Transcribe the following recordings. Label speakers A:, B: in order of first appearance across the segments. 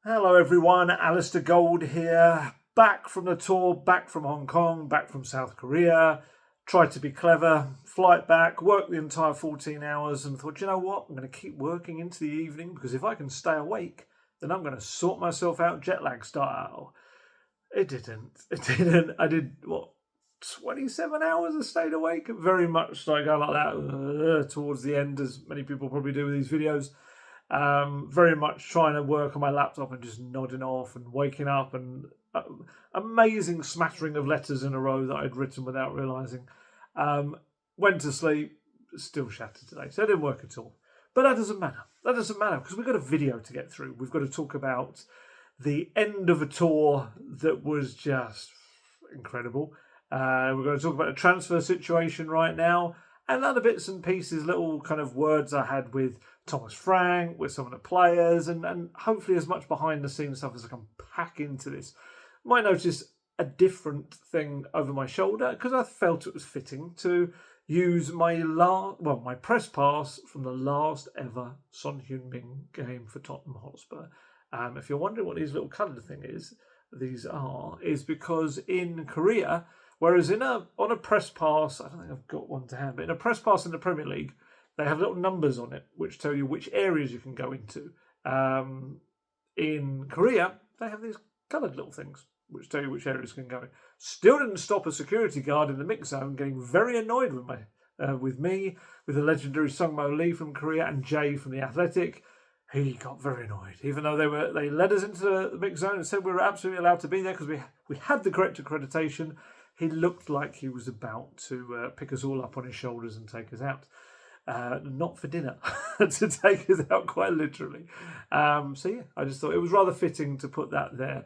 A: Hello everyone, Alistair Gold here, back from the tour, back from Hong Kong, back from South Korea. Tried to be clever, flight back, worked the entire 14 hours and thought, you know what, I'm going to keep working into the evening because if I can stay awake, then I'm going to sort myself out jet lag style. It didn't. I did, 27 hours I stayed awake? Very much like that towards the end, as many people probably do with these videos. Very much trying to work on my laptop and just nodding off and waking up and amazing smattering of letters in a row that I'd written without realising. Went to sleep, still shattered today, so it didn't work at all. But that doesn't matter. That doesn't matter because we've got a video to get through. We've got to talk about the end of a tour that was just incredible. We're going to talk about the transfer situation right now and other bits and pieces, little kind of words I had with Thomas Frank, with some of the players, and hopefully as much behind the scenes stuff as I can pack into this. Might notice a different thing over my shoulder because I felt it was fitting to use my press pass from the last ever Son Heung-min game for Tottenham Hotspur. If you're wondering what these little coloured thing is because in Korea, whereas on a press pass, I don't think I've got one to hand, but in a press pass in the Premier League, they have little numbers on it which tell you which areas you can go into. In Korea, they have these coloured little things which tell you which areas you can go in. Still didn't stop a security guard in the mix zone getting very annoyed with me, with the legendary Son Heung-min from Korea and Jay from the Athletic. He got very annoyed, even though they led us into the mix zone and said we were absolutely allowed to be there because we had the correct accreditation. He looked like he was about to pick us all up on his shoulders and take us out. Not for dinner, to take us out quite literally. I just thought it was rather fitting to put that there.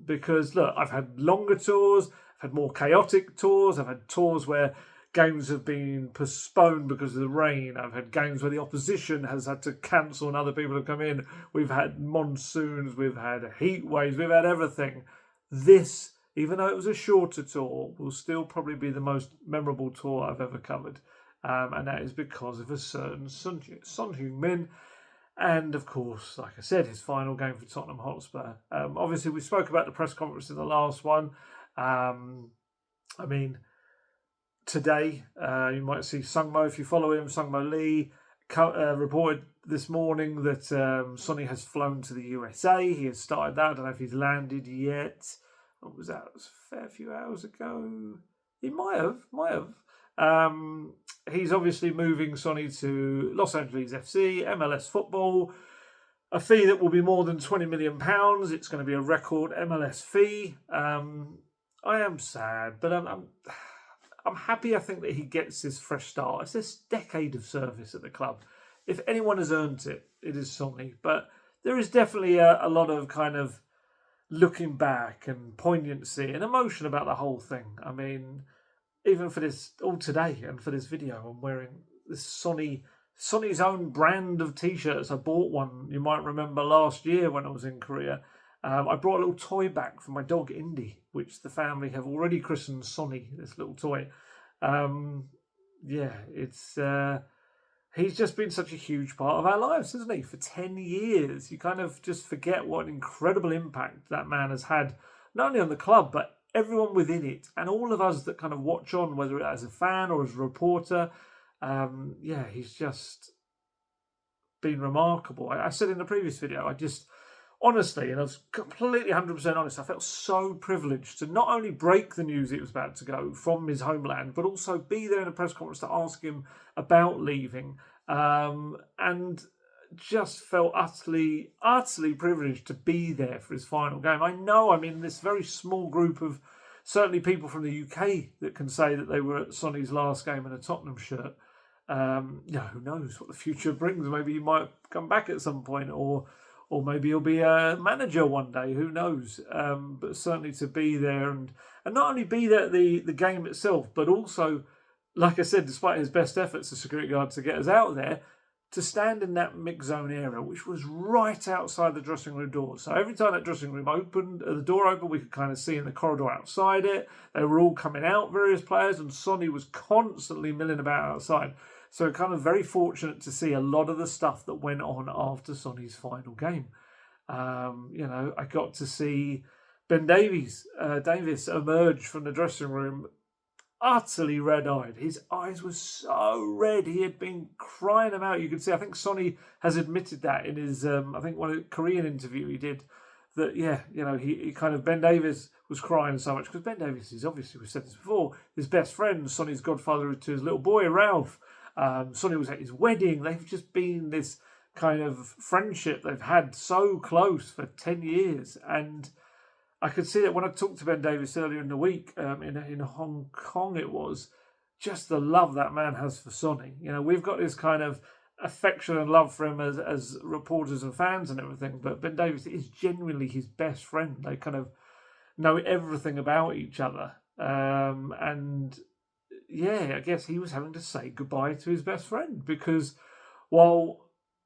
A: Because, look, I've had longer tours, I've had more chaotic tours, I've had tours where games have been postponed because of the rain, I've had games where the opposition has had to cancel and other people have come in, we've had monsoons, we've had heat waves, we've had everything. This, even though it was a shorter tour, will still probably be the most memorable tour I've ever covered. And that is because of a certain Son Heung-min. And, of course, like I said, his final game for Tottenham Hotspur. Obviously, we spoke about the press conference in the last one. Today, you might see Sungmo, if you follow him, Sungmo Lee, reported this morning that Sonny has flown to the USA. He has started that. I don't know if he's landed yet. What was that? It was a fair few hours ago. He might have. He's obviously moving Sonny to Los Angeles FC, MLS football, a fee that will be more than £20 million. It's going to be a record MLS fee. I am sad, but I'm happy. I think that he gets his fresh start. It's this decade of service at the club. If anyone has earned it, it is Sonny. But there is definitely a lot of kind of looking back and poignancy and emotion about the whole thing. I mean, even for this, all today and for this video, I'm wearing this Sonny's own brand of t-shirts. I bought one, you might remember, last year when I was in Korea. I brought a little toy back for my dog Indy, which the family have already christened Sonny, this little toy. He's just been such a huge part of our lives, hasn't he? For 10 years. You kind of just forget what an incredible impact that man has had, not only on the club, but everyone within it, and all of us that kind of watch on, whether as a fan or as a reporter. He's just been remarkable. I said in the previous video, honestly, and I was completely 100% honest, I felt so privileged to not only break the news it was about to go from his homeland, but also be there in a press conference to ask him about leaving, and just felt utterly privileged to be there for his final game. I know I'm in this very small group of certainly people from the UK that can say that they were at Sonny's last game in a Tottenham shirt. Who knows what the future brings? Maybe he might come back at some point, or maybe he'll be a manager one day. Who knows? But certainly to be there and not only be there at the game itself, but also, like I said, despite his best efforts, the security guard to get us out there, to stand in that mix zone area, which was right outside the dressing room door. So every time that dressing room opened, the door opened, we could kind of see in the corridor outside it. They were all coming out, various players, and Sonny was constantly milling about outside. So kind of very fortunate to see a lot of the stuff that went on after Sonny's final game. I got to see Ben Davies emerge from the dressing room utterly red-eyed. His eyes were so red. He had been crying them out. You could see, I think Sonny has admitted that in his, I think one of the Korean interview he did, that, he kind of, Ben Davies was crying so much, because Ben Davies is obviously, we've said this before, his best friend, Sonny's godfather to his little boy, Ralph. Sonny was at his wedding. They've just been this kind of friendship they've had so close for 10 years. And I could see that when I talked to Ben Davies earlier in the week, in Hong Kong it was, just the love that man has for Sonny. We've got this kind of affection and love for him as reporters and fans and everything, but Ben Davies is genuinely his best friend. They kind of know everything about each other. And I guess he was having to say goodbye to his best friend, because while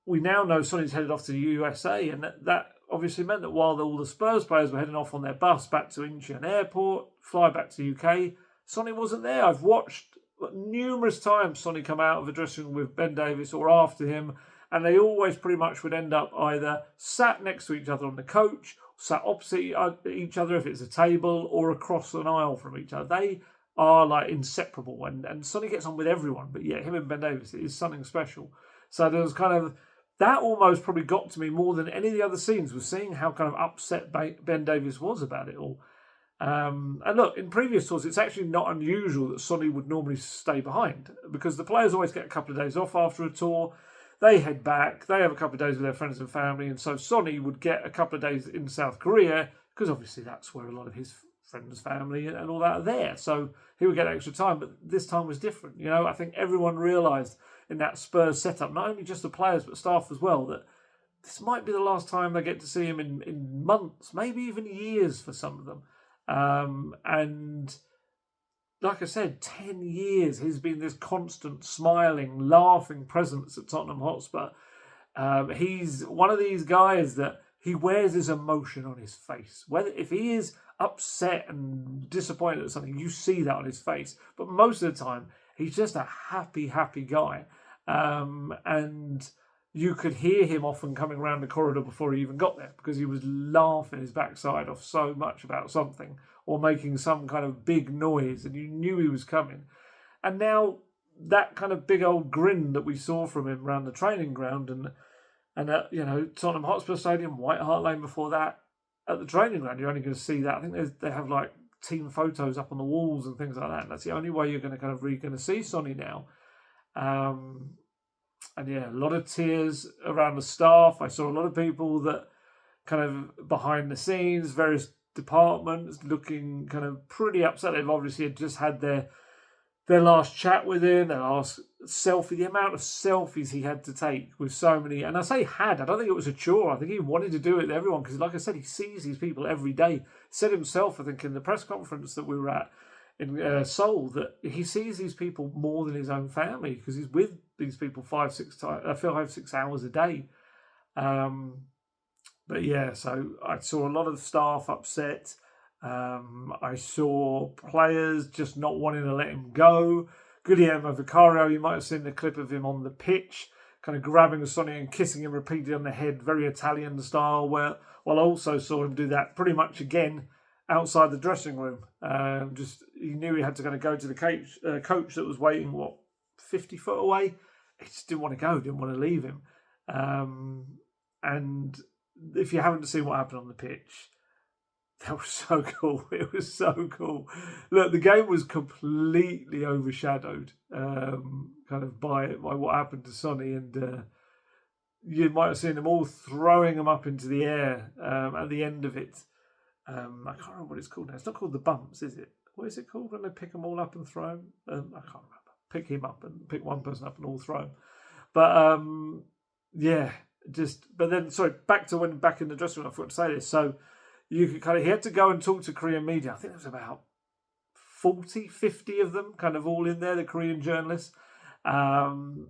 A: we now know Sonny's headed off to the USA, and that obviously meant that while all the Spurs players were heading off on their bus back to Incheon Airport, fly back to the UK, Sonny wasn't there. I've watched numerous times Sonny come out of a dressing room with Ben Davies or after him, and they always pretty much would end up either sat next to each other on the coach, sat opposite each other if it's a table, or across an aisle from each other. They are like inseparable, and Sonny gets on with everyone, but him and Ben Davies is something special. So there was kind of, that almost probably got to me more than any of the other scenes, was seeing how kind of upset Ben Davies was about it all. And look, in previous tours, it's actually not unusual that Sonny would normally stay behind, because the players always get a couple of days off after a tour. They head back, they have a couple of days with their friends and family, and so Sonny would get a couple of days in South Korea, because obviously that's where a lot of his friends, family and all that are there. So he would get extra time, but this time was different. I think everyone realised in that Spurs setup, not only just the players but staff as well, that this might be the last time they get to see him in months, maybe even years for some of them. And like I said, 10 years he's been this constant smiling, laughing presence at Tottenham Hotspur. He's one of these guys that he wears his emotion on his face. Whether if he is upset and disappointed at something, you see that on his face. But most of the time, he's just a happy guy. And you could hear him often coming around the corridor before he even got there, because he was laughing his backside off so much about something, or making some kind of big noise, and you knew he was coming. And now that kind of big old grin that we saw from him around the training ground, and at, Tottenham Hotspur Stadium, White Hart Lane before that, at the training ground, you're only going to see that. I think they have like team photos up on the walls and things like that. And that's the only way you're going to kind of really going to see Sonny now. And a lot of tears around the staff. I saw a lot of people that kind of behind the scenes, various departments, looking kind of pretty upset. They've obviously just had their last chat with him, their last selfie, the amount of selfies he had to take with so many. And I say had, I don't think it was a chore. I think he wanted to do it with everyone, because like I said, he sees these people every day. He said himself, I think, in the press conference that we were at in Seoul, that he sees these people more than his own family, because he's with these people 5-6 hours a day. So I saw a lot of staff upset. I saw players just not wanting to let him go. Guillermo Vicario, you might have seen the clip of him on the pitch, kind of grabbing Sonny and kissing him repeatedly on the head, very Italian style, while I also saw him do that pretty much again outside the dressing room. He knew he had to kind of go to the coach that was waiting, 50 foot away. He just didn't want to go, didn't want to leave him. And if you haven't seen what happened on the pitch, that was so cool. It was so cool. Look, the game was completely overshadowed kind of by what happened to Sonny, and you might have seen them all throwing him up into the air at the end of it. I can't remember what it's called now. It's not called the bumps, is it? What is it called when they pick them all up and throw him? I can't remember. Pick him up and pick one person up and all throw him. But back to when back in the dressing room, I forgot to say this. So you could he had to go and talk to Korean media. I think there was about 40, 50 of them, kind of all in there, the Korean journalists. And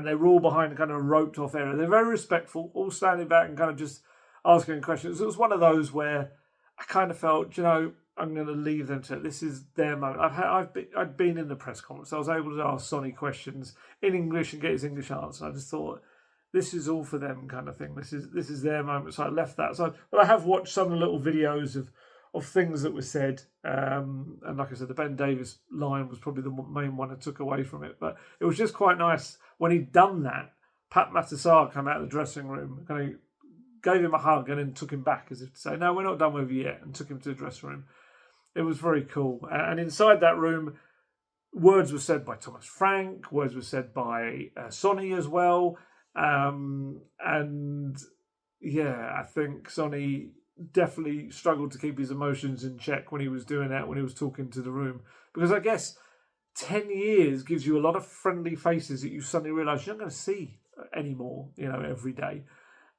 A: they were all behind a kind of a roped off area. They're very respectful, all standing back and kind of just asking questions. It was one of those where I kind of felt, I'm going to leave them to it. This is their moment. I'd been in the press conference. I was able to ask Sonny questions in English and get his English answer. I just thought, this is all for them kind of thing. This is their moment. So I left that. But I have watched some little videos of things that were said. And like I said, the Ben Davies line was probably the main one I took away from it. But it was just quite nice when he'd done that. Pat Matasar came out of the dressing room, kind of gave him a hug and then took him back as if to say, no, we're not done with you yet, and took him to the dressing room. It was very cool. And inside that room, words were said by Thomas Frank, words were said by Sonny as well. And yeah, I think Sonny definitely struggled to keep his emotions in check when he was doing that, when he was talking to the room. Because I guess 10 years gives you a lot of friendly faces that you suddenly realise you're not going to see anymore, every day.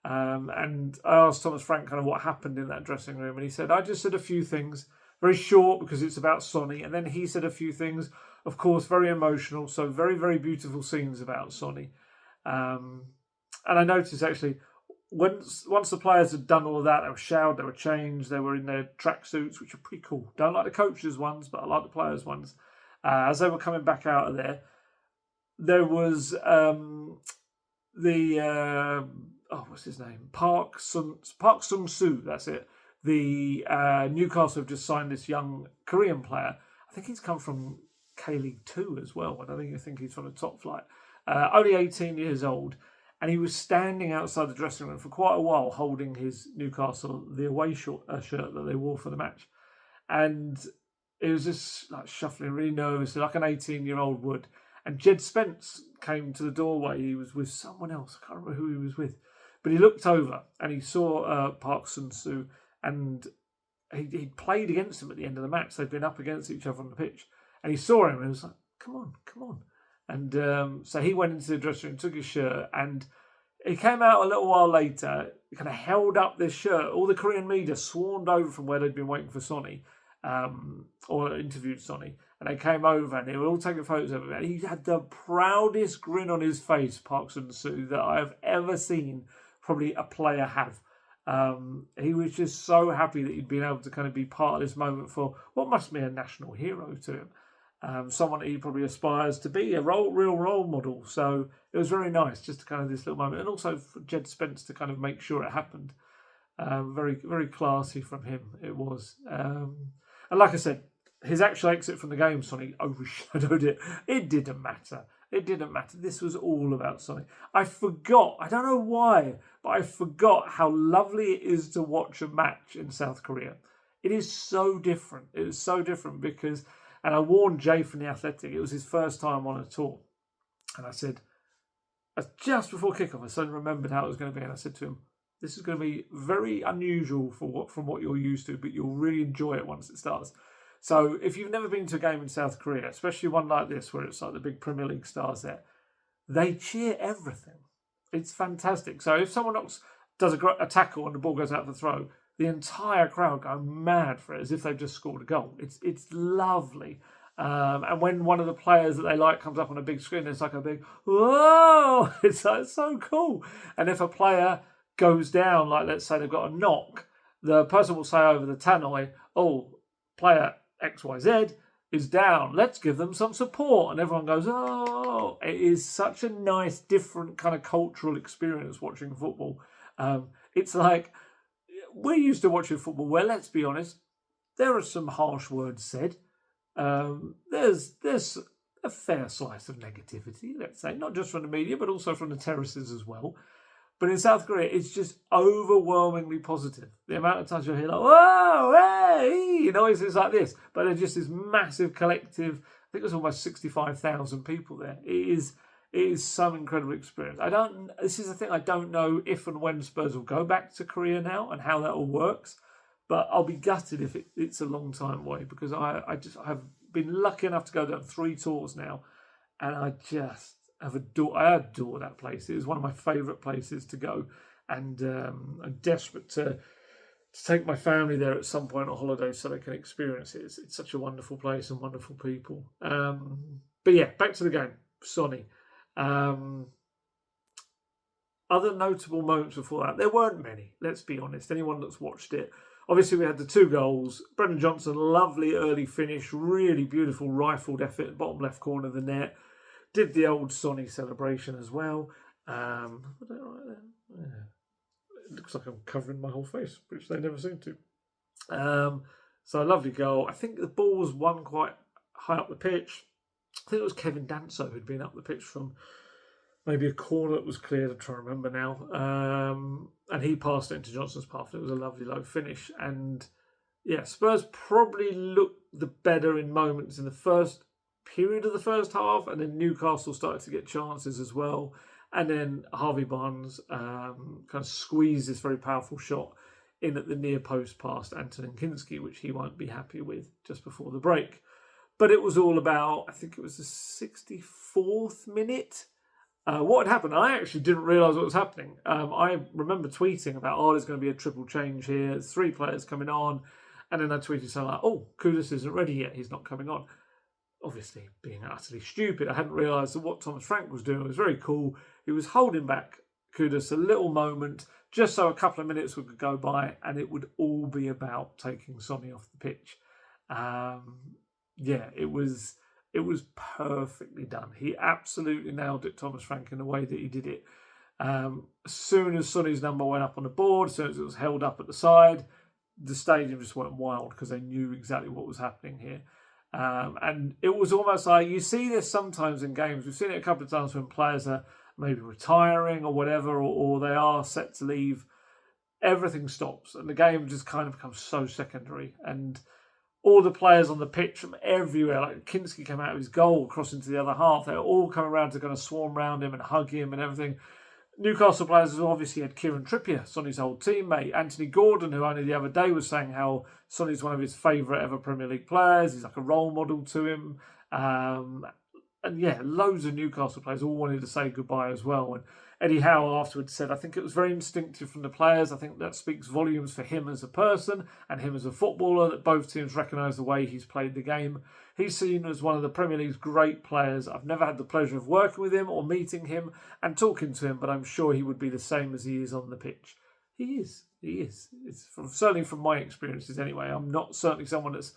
A: And I asked Thomas Frank kind of what happened in that dressing room, and he said, I just said a few things, very short because it's about Sonny, and then he said a few things, of course, very emotional, so very, very beautiful scenes about Sonny. And I noticed actually, once the players had done all of that, they were showered, they were changed, they were in their tracksuits, which are pretty cool. Don't like the coaches' ones, but I like the players' ones. As they were coming back out of there was what's his name? Park Sung-soo, that's it. The Newcastle have just signed this young Korean player. I think he's come from K-League 2 as well. I don't think he's from the top flight. Only 18 years old. And he was standing outside the dressing room for quite a while holding his Newcastle, the away shirt that they wore for the match. And it was just like shuffling, really nervous, like an 18-year-old would. And Jed Spence came to the doorway. He was with someone else. I can't remember who he was with. But he looked over and he saw Park Sun-soo, and he'd played against him at the end of the match. They'd been up against each other on the pitch. And he saw him and he was like, come on. And so he went into the dressing room, took his shirt, and he came out a little while later. He kind of held up this shirt. All the Korean media swarmed over from where they'd been waiting for Sonny, or interviewed Sonny. And they came over and they were all taking photos of him. And he had the proudest grin on his face, Park Sun-soo, that I have ever seen probably a player have. He was just so happy that he'd been able to kind of be part of this moment for what must be a national hero to him. Someone that he probably aspires to be, a real role model. So it was very nice, just to kind of this little moment. And also for Jed Spence to kind of make sure it happened. Very, very classy from him, it was. And like I said, his actual exit from the game, Sonny overshadowed it. It didn't matter. This was all about Sonny. I forgot, I don't know why, but I forgot how lovely it is to watch a match in South Korea. It is so different. It is so different because, and I warned Jay from The Athletic, it was his first time on a tour. And I said, just before kickoff, I suddenly remembered how it was going to be. And I said to him, this is going to be very unusual from what you're used to, but you'll really enjoy it once it starts. So if you've never been to a game in South Korea, especially one like this where it's like the big Premier League stars there, they cheer everything. It's fantastic. So if someone else does a tackle and the ball goes out for throw, the entire crowd go mad for it as if they've just scored a goal. It's lovely. And when one of the players that they like comes up on a big screen, it's like a big, whoa! It's like, so cool. And if a player goes down, like let's say they've got a knock, the person will say over the tannoy, oh, player XYZ is down, let's give them some support. And everyone goes, oh, it is such a nice, different kind of cultural experience watching football. It's like, we're used to watching football where, let's be honest, there are some harsh words said. There's a fair slice of negativity, let's say, not just from the media, but also from the terraces as well. But in South Korea, it's just overwhelmingly positive. The amount of times you'll hear like, whoa, hey, noises like this. But they're just this massive collective, I think there's almost 65,000 people there. It is some incredible experience. This is the thing, I don't know if and when Spurs will go back to Korea now and how that all works. But I'll be gutted if it's a long time away, because I have been lucky enough to go down 3 tours now. And I adore that place. It is one of my favourite places to go, and I'm desperate to take my family there at some point on holiday so they can experience it. It's such a wonderful place and wonderful people. But yeah, back to the game. Sonny. Other notable moments before that, there weren't many, let's be honest. Anyone that's watched it, obviously we had the 2 goals. Brendan Johnson, lovely early finish, really beautiful rifled effort, bottom left corner of the net. Did the old Sonny celebration as well. Put that right there. Yeah. It looks like I'm covering my whole face, which they never seem to. So a lovely goal. I think the ball was won quite high up the pitch. I think it was Kevin Danso who'd been up the pitch from maybe a corner that was cleared. I'm trying to remember now. And he passed it into Johnson's path. It was a lovely low finish. And yeah, Spurs probably looked the better in moments in the first period of the first half, and then Newcastle started to get chances as well. And then Harvey Barnes kind of squeezed this very powerful shot in at the near post past Antonin Kinski, which he won't be happy with just before the break. But it was all about, I think it was the 64th minute. What had happened, I actually didn't realise what was happening. I remember tweeting about, there's going to be a triple change here. There's 3 players coming on. And then I tweeted something like, Kudus isn't ready yet. He's not coming on. Obviously, being utterly stupid, I hadn't realised that what Thomas Frank was doing was very cool. He was holding back Kudus a little moment, just so a couple of minutes would go by and it would all be about taking Sonny off the pitch. It was perfectly done. He absolutely nailed it, Thomas Frank, in the way that he did it. As soon as Sonny's number went up on the board, as soon as it was held up at the side, the stadium just went wild because they knew exactly what was happening here. And it was almost like, you see this sometimes in games. We've seen it a couple of times when players are maybe retiring or whatever, or they are set to leave. Everything stops and the game just kind of becomes so secondary. And all the players on the pitch from everywhere, like Kinski came out of his goal, crossing to the other half, they're all coming around to kind of swarm around him and hug him and everything. Newcastle players obviously had Kieran Trippier, Sonny's old teammate. Anthony Gordon, who only the other day was saying how Sonny's one of his favourite ever Premier League players. He's like a role model to him. And yeah, loads of Newcastle players all wanted to say goodbye as well. And Eddie Howe afterwards said, I think it was very instinctive from the players. I think that speaks volumes for him as a person and him as a footballer, that both teams recognise the way he's played the game. He's seen as one of the Premier League's great players. I've never had the pleasure of working with him or meeting him and talking to him, but I'm sure he would be the same as he is on the pitch. He is. It's certainly from my experiences anyway. I'm not certainly someone that's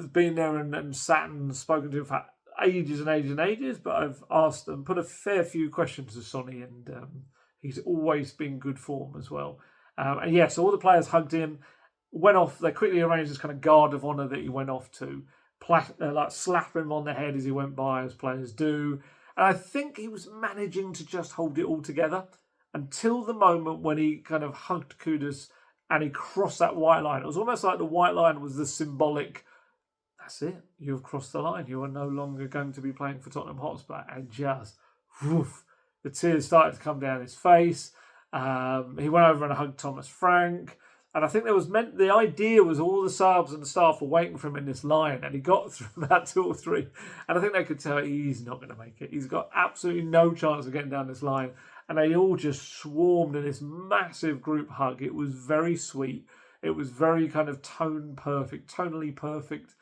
A: been there and sat and spoken to him for ages and ages and ages, but I've asked and put a fair few questions to Sonny, and he's always been good form as well. So all the players hugged him, went off. They quickly arranged this kind of guard of honour that he went off to, slap him on the head as he went by, as players do. And I think he was managing to just hold it all together until the moment when he kind of hugged Kudus and he crossed that white line. It was almost like the white line was the symbolic, that's it, you've crossed the line. You are no longer going to be playing for Tottenham Hotspur. And just, woof, the tears started to come down his face. He went over and hugged Thomas Frank. And I think the idea was all the subs and the staff were waiting for him in this line, and he got through about 2 or 3. And I think they could tell he's not going to make it. He's got absolutely no chance of getting down this line. And they all just swarmed in this massive group hug. It was very sweet. It was very kind of tonally perfect.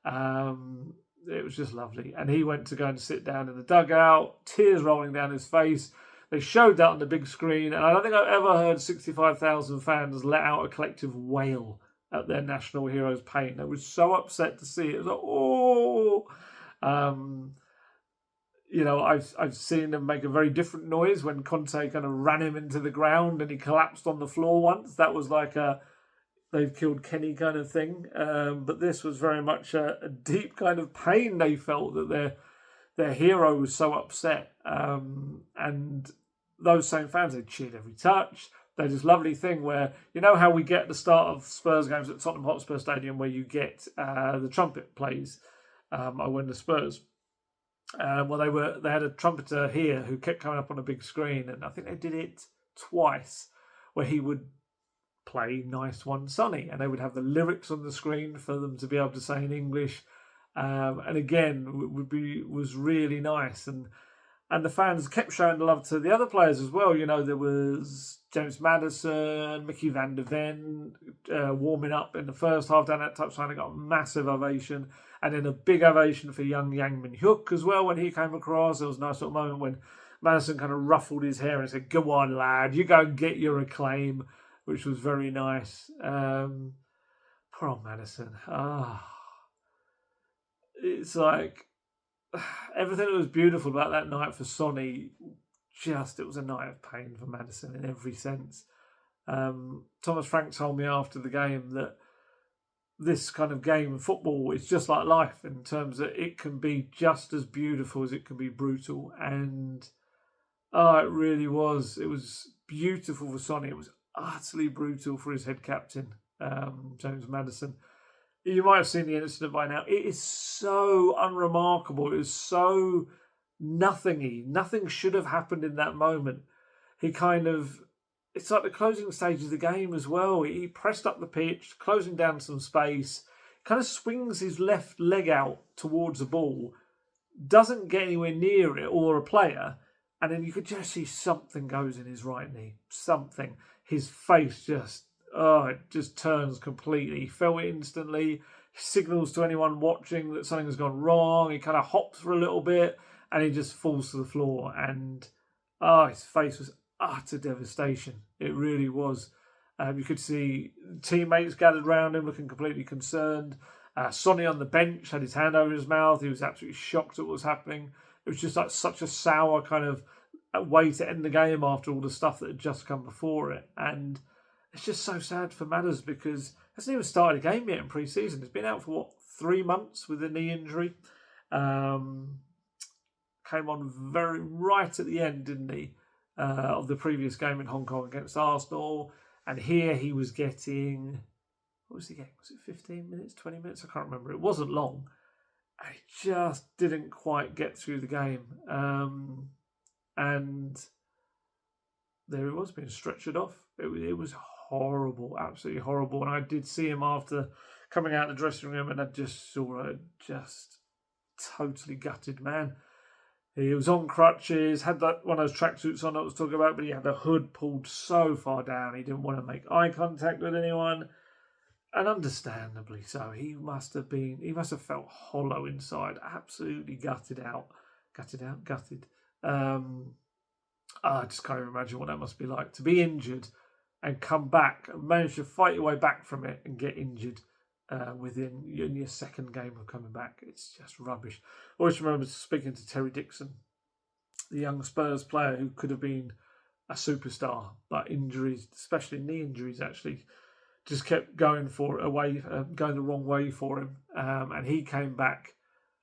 A: It was just lovely. And he went to go and sit down in the dugout, tears rolling down his face. They showed that on the big screen, and I don't think I've ever heard 65,000 fans let out a collective wail at their national hero's pain. They were so upset to see it. It was like, I've seen them make a very different noise when Conte kind of ran him into the ground and he collapsed on the floor once. That was like a they've killed Kenny kind of thing. But this was very much a deep kind of pain they felt that their hero was so upset. And those same fans, they cheered every touch. They had this lovely thing where, you know how we get at the start of Spurs games at Tottenham Hotspur Stadium where you get the trumpet plays when the Spurs. They had a trumpeter here who kept coming up on a big screen, and I think they did it twice, where he would play Nice One Sonny, and they would have the lyrics on the screen for them to be able to say in English. And again, was really nice, and the fans kept showing the love to the other players as well. You know, there was James Maddison, Mickey van der Ven warming up in the first half down that touchline. They got a massive ovation, and then a big ovation for young Yang Min-hyuk as well when he came across. There was a nice little moment when Maddison kind of ruffled his hair and said, "Go on, lad, you go and get your acclaim," which was very nice. Poor old Maddison. It's like everything that was beautiful about that night for Sonny it was a night of pain for Maddison in every sense. Thomas Frank told me after the game that this kind of game of football is just like life in terms that it can be just as beautiful as it can be brutal. And it really was. It was beautiful for Sonny. It was utterly brutal for his head captain, James Maddison. You might have seen the incident by now. It is so unremarkable. It was so nothingy. Nothing should have happened in that moment. It's like the closing stage of the game as well. He pressed up the pitch, closing down some space, kind of swings his left leg out towards the ball, doesn't get anywhere near it or a player, and then you could just see something goes in his right knee. Something. His face just turns completely. He felt it instantly. Signals to anyone watching that something has gone wrong. He kind of hops for a little bit and he just falls to the floor. And his face was utter devastation. It really was. You could see teammates gathered around him looking completely concerned. Sonny on the bench had his hand over his mouth. He was absolutely shocked at what was happening. It was just like such a sour kind of way to end the game after all the stuff that had just come before it. And it's just so sad for Madders because he hasn't even started a game yet in pre-season. He's been out for 3 months with a knee injury. Came on right at the end, didn't he, of the previous game in Hong Kong against Arsenal. And here he was getting, what was he getting? Was it 15 minutes, 20 minutes? I can't remember. It wasn't long. He just didn't quite get through the game. And there he was being stretchered off. It was horrible, absolutely horrible. And I did see him after coming out of the dressing room and I just saw a totally gutted man. He was on crutches, had that one of those tracksuits on I was talking about, but he had the hood pulled so far down he didn't want to make eye contact with anyone. And understandably so. He must have felt hollow inside, absolutely gutted. I just can't even imagine what that must be like to be injured and come back and manage to fight your way back from it and get injured within your second game of coming back. It's just rubbish. I always remember speaking to Terry Dixon, the young Spurs player who could have been a superstar, but injuries, especially knee injuries, actually just kept going going the wrong way for him. And he came back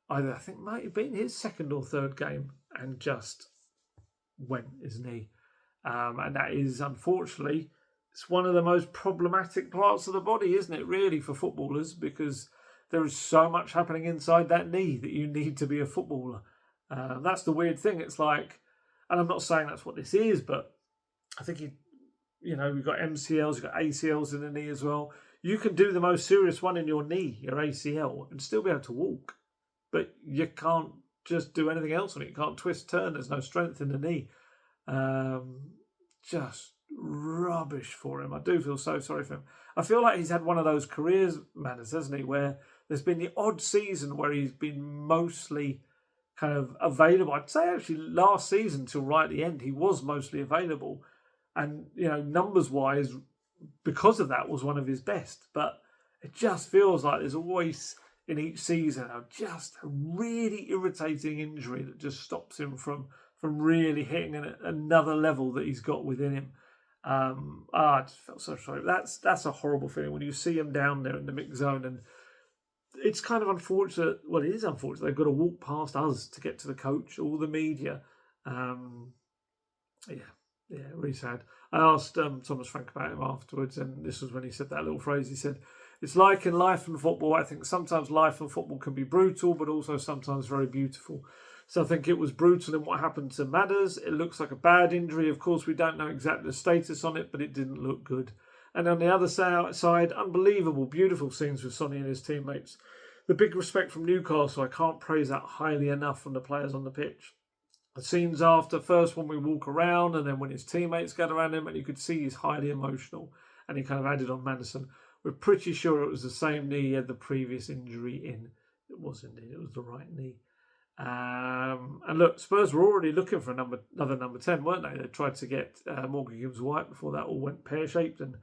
A: either, I think, might have been his second or third game and just went his knee. And that is, unfortunately, it's one of the most problematic parts of the body, isn't it, really, for footballers, because there is so much happening inside that knee that you need to be a footballer. That's the weird thing. It's like, and I'm not saying that's what this is, but I think we've got MCLs, you've got ACLs in the knee as well. You can do the most serious one in your knee, your ACL, and still be able to walk. But you can't just do anything else on it. You can't twist, turn. There's no strength in the knee. Just rubbish for him. I do feel so sorry for him. I feel like he's had one of those careers, Madders, hasn't he, where there's been the odd season where he's been mostly kind of available. I'd say actually last season till right at the end, he was mostly available. And, numbers-wise, because of that, was one of his best. But it just feels like there's always, in each season, just a really irritating injury that just stops him from really hitting another level that he's got within him. I just felt so sorry. That's a horrible feeling when you see him down there in the mix zone, and it's kind of unfortunate. Well, it is unfortunate. They've got to walk past us to get to the coach, all the media. Yeah, really sad. I asked Thomas Frank about him afterwards, and this was when he said that little phrase. He said, "It's like in life and football. I think sometimes life and football can be brutal, but also sometimes very beautiful." So I think it was brutal in what happened to Madders. It looks like a bad injury. Of course, we don't know exactly the status on it, but it didn't look good. And on the other side, unbelievable, beautiful scenes with Sonny and his teammates. The big respect from Newcastle, I can't praise that highly enough from the players on the pitch. The scenes after, first when we walk around and then when his teammates get around him, and you could see he's highly emotional. And he kind of added on Maddison. We're pretty sure it was the same knee he had the previous injury in. It was indeed, it was the right knee. And look, Spurs were already looking for another number 10, weren't they? They tried to get Morgan Gibbs-White before that all went pear-shaped, and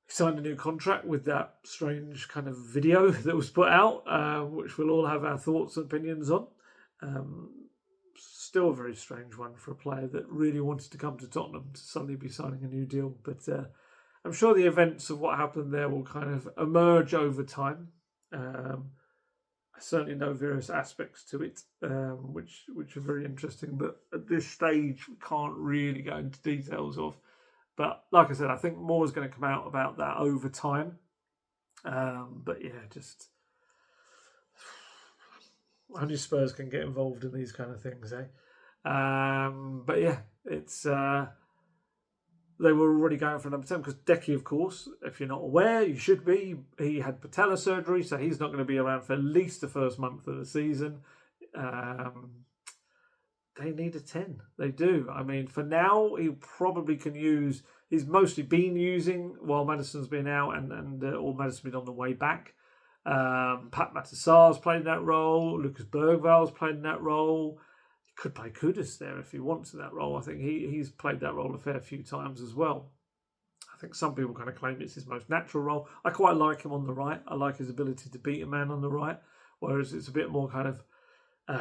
A: he signed a new contract with that strange kind of video that was put out, which we'll all have our thoughts and opinions on. still a very strange one for a player that really wanted to come to Tottenham to suddenly be signing a new deal. But I'm sure the events of what happened there will kind of emerge over time. I certainly know various aspects to it, which are very interesting. But at this stage, we can't really go into details of. But like I said, I think more is going to come out about that over time. But yeah, just only Spurs can get involved in these kind of things, eh? But yeah, it's they were already going for number 10 because Decky, of course, if you're not aware, you should be. He had patella surgery, so he's not going to be around for at least the first month of the season. They need a 10. They do. I mean, for now, he probably can use. He's mostly been using while Maddison's been out or Maddison's been on the way back. Pat Matasar's played in that role. Lucas Bergval's played in that role. He could play Kudus there if he wants in that role. I think he's played that role a fair few times as well. I think some people kind of claim it's his most natural role. I quite like him on the right. I like his ability to beat a man on the right, whereas it's a bit more kind of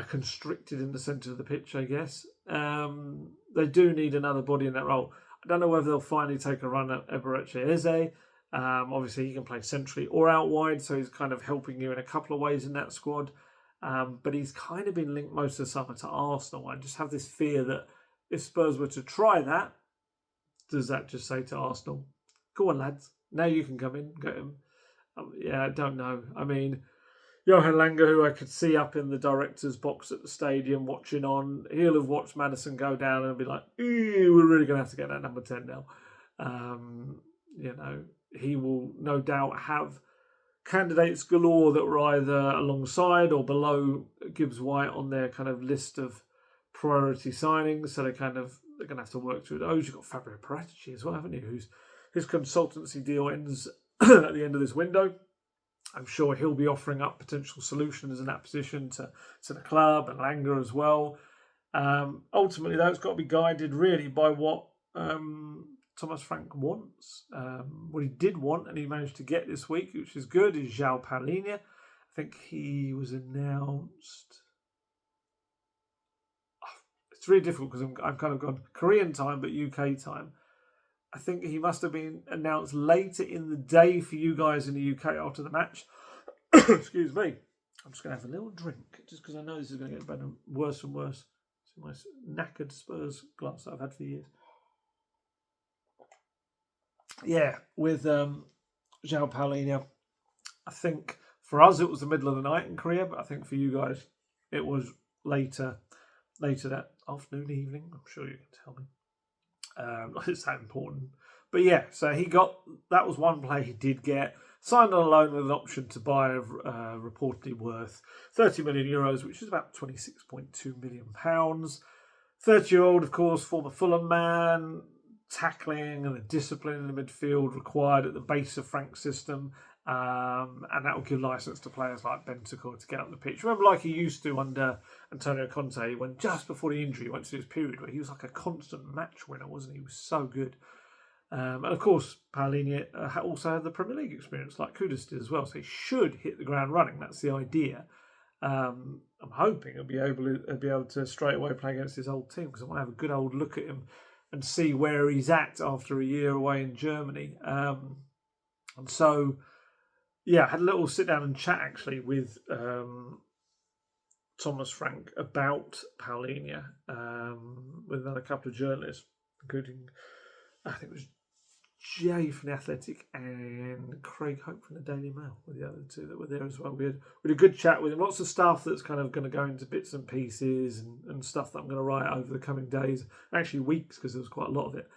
A: constricted in the centre of the pitch, I guess. They do need another body in that role. I don't know whether they'll finally take a run at Eberechi Eze. Obviously, he can play centrally or out wide, so he's kind of helping you in a couple of ways in that squad. But he's kind of been linked most of the summer to Arsenal. I just have this fear that if Spurs were to try that, does that just say to Arsenal, go on, lads, now you can come in, get him? Yeah, I don't know. I mean, Johan Langer, who I could see up in the director's box at the stadium watching on, he'll have watched Maddison go down and be like, we're really going to have to get that number 10 now. He will no doubt have candidates galore that were either alongside or below Gibbs White on their kind of list of priority signings. So they're going to have to work through those. You've got Fabio Paratici as well, haven't you? His consultancy deal ends at the end of this window. I'm sure he'll be offering up potential solutions in that position to the club and Langer as well. Ultimately, that's got to be guided really by what Thomas Frank wants. What he did want and he managed to get this week, which is good, is João Palhinha. I think he was announced. It's really difficult because I've kind of gone Korean time but UK time. I think he must have been announced later in the day for you guys in the UK after the match. Excuse me. I'm just going to have a little drink just because I know this is going to get better, worse and worse. It's my knackered Spurs glass that I've had for years. Yeah, with João Palhinha, I think for us it was the middle of the night in Korea, but I think for you guys it was later that afternoon, evening. I'm sure you can tell me. It's that important. But yeah, so that was one play he did get. Signed on a loan with an option to buy reportedly worth €30 million, which is about £26.2 million. 30-year-old, of course, former Fulham man, tackling and the discipline in the midfield required at the base of Frank's system. And that will give licence to players like Bentancur to get up the pitch. Remember, like he used to under Antonio Conte, when just before the injury, he went through this period where he was like a constant match winner, wasn't he? He was so good. And of course, Palhinha also had the Premier League experience, like Kudus did as well. So he should hit the ground running. That's the idea. I'm hoping he'll be able to straight away play against his old team because I want to have a good old look at him and see where he's at after a year away in Germany. And so. Yeah, I had a little sit down and chat actually with Thomas Frank about Palhinha with another couple of journalists, including I think it was Jay from The Athletic and Craig Hope from the Daily Mail were the other two that were there as well. We had a good chat with him. Lots of stuff that's kind of going to go into bits and pieces and stuff that I'm going to write over the coming days, actually weeks, because there was quite a lot of it.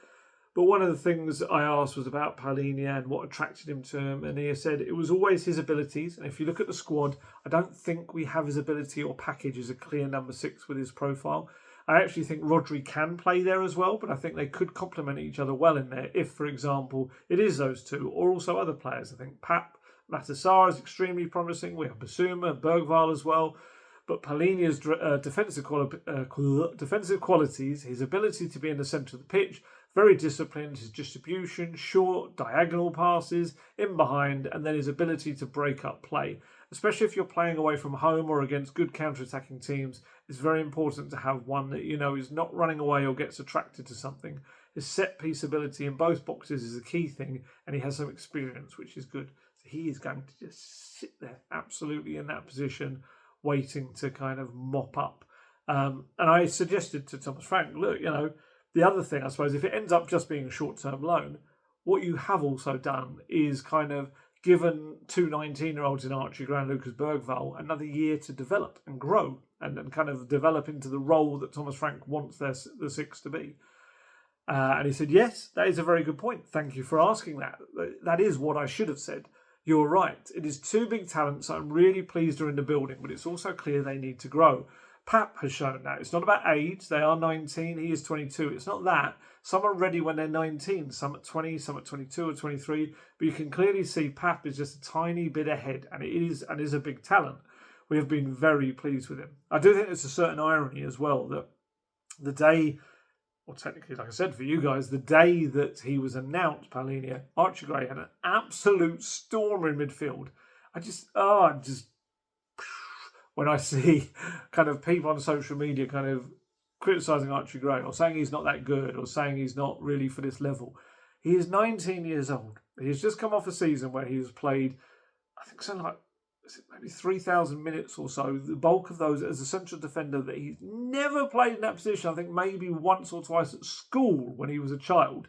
A: But one of the things I asked was about Palhinha and what attracted him to him. And he said it was always his abilities. And if you look at the squad, I don't think we have his ability or package as a clear number 6 with his profile. I actually think Rodri can play there as well, but I think they could complement each other well in there if, for example, it is those two or also other players. I think Pat Matasar is extremely promising. We have Basuma, Bergval as well. But Palhinha's defensive qualities, his ability to be in the centre of the pitch, Very disciplined, his distribution, short, diagonal passes, in behind, and then his ability to break up play. Especially if you're playing away from home or against good counter-attacking teams, it's very important to have one that is not running away or gets attracted to something. His set-piece ability in both boxes is a key thing, and he has some experience, which is good. So he is going to just sit there absolutely in that position, waiting to kind of mop up. And I suggested to Thomas Frank, look, the other thing, I suppose, if it ends up just being a short-term loan, what you have also done is kind of given two 19-year-olds in Archie Gray and Lucas Bergvall another year to develop and grow and kind of develop into the role that Thomas Frank wants the six to be. And he said, yes, that is a very good point. Thank you for asking that. That is what I should have said. You're right. It is two big talents. I'm really pleased are in the building, but it's also clear they need to grow. Pap has shown that. It's not about age. They are 19. He is 22. It's not that. Some are ready when they're 19. Some at 20, some at 22 or 23. But you can clearly see Pap is just a tiny bit ahead, and it is a big talent. We have been very pleased with him. I do think there's a certain irony as well that the day, or technically, like I said, for you guys, the day that he was announced, Palhinha, Archie Gray had an absolute storm in midfield. When I see kind of people on social media kind of criticising Archie Gray or saying he's not that good or saying he's not really for this level. He is 19 years old. He has just come off a season where he has played, I think something like maybe 3,000 minutes or so, the bulk of those as a central defender that he's never played in that position. I think maybe once or twice at school when he was a child.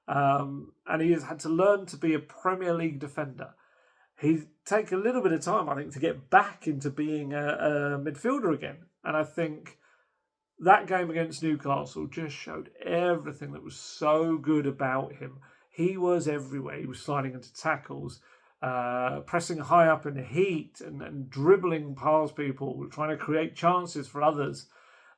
A: And he has had to learn to be a Premier League defender. He's taken a little bit of time, I think, to get back into being a midfielder again. And I think that game against Newcastle just showed everything that was so good about him. He was everywhere. He was sliding into tackles, pressing high up in the heat and dribbling past people, trying to create chances for others.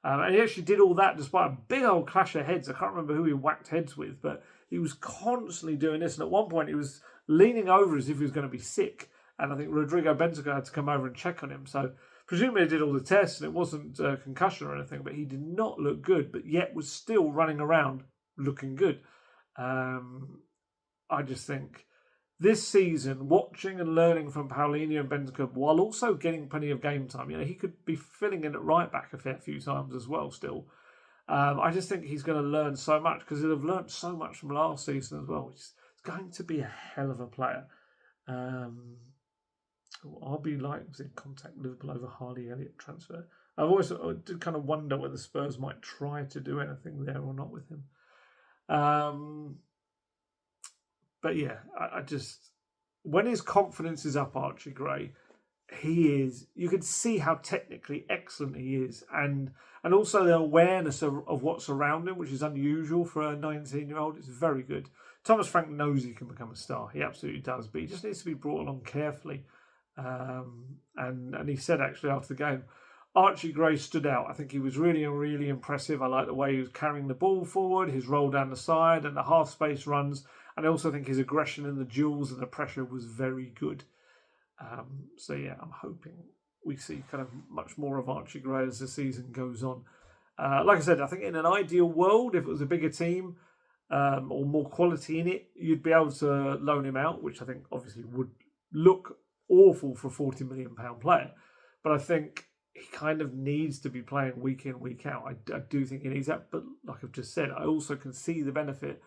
A: And he actually did all that despite a big old clash of heads. I can't remember who he whacked heads with, but he was constantly doing this. And at one point, he was leaning over as if he was going to be sick. And I think Rodrigo Bentancur had to come over and check on him. So presumably he did all the tests and it wasn't a concussion or anything, but he did not look good, but yet was still running around looking good. I just think this season, watching and learning from Palhinha and Bentancur while also getting plenty of game time, he could be filling in at right back a fair few times as well still. I just think he's going to learn so much because he'll have learned so much from last season as well, which is going to be a hell of a player. RB Light was in contact with Liverpool over Harley Elliott transfer. I did kind of wonder whether Spurs might try to do anything there or not with him. But yeah, I just, when his confidence is up, Archie Gray, you can see how technically excellent he is. And also the awareness of what's around him, which is unusual for a 19-year-old. It's very good. Thomas Frank knows he can become a star. He absolutely does. But he just needs to be brought along carefully. And he said actually after the game, Archie Gray stood out. I think he was really, really impressive. I like the way he was carrying the ball forward, his roll down the side and the half-space runs. And I also think his aggression in the duels and the pressure was very good. So yeah, I'm hoping we see kind of much more of Archie Gray as the season goes on. Like I said, I think in an ideal world, if it was a bigger team or more quality in it, you'd be able to loan him out, which I think obviously would look awful for a £40 million player. But I think he kind of needs to be playing week in, week out. I do think he needs that. But like I've just said, I also can see the benefit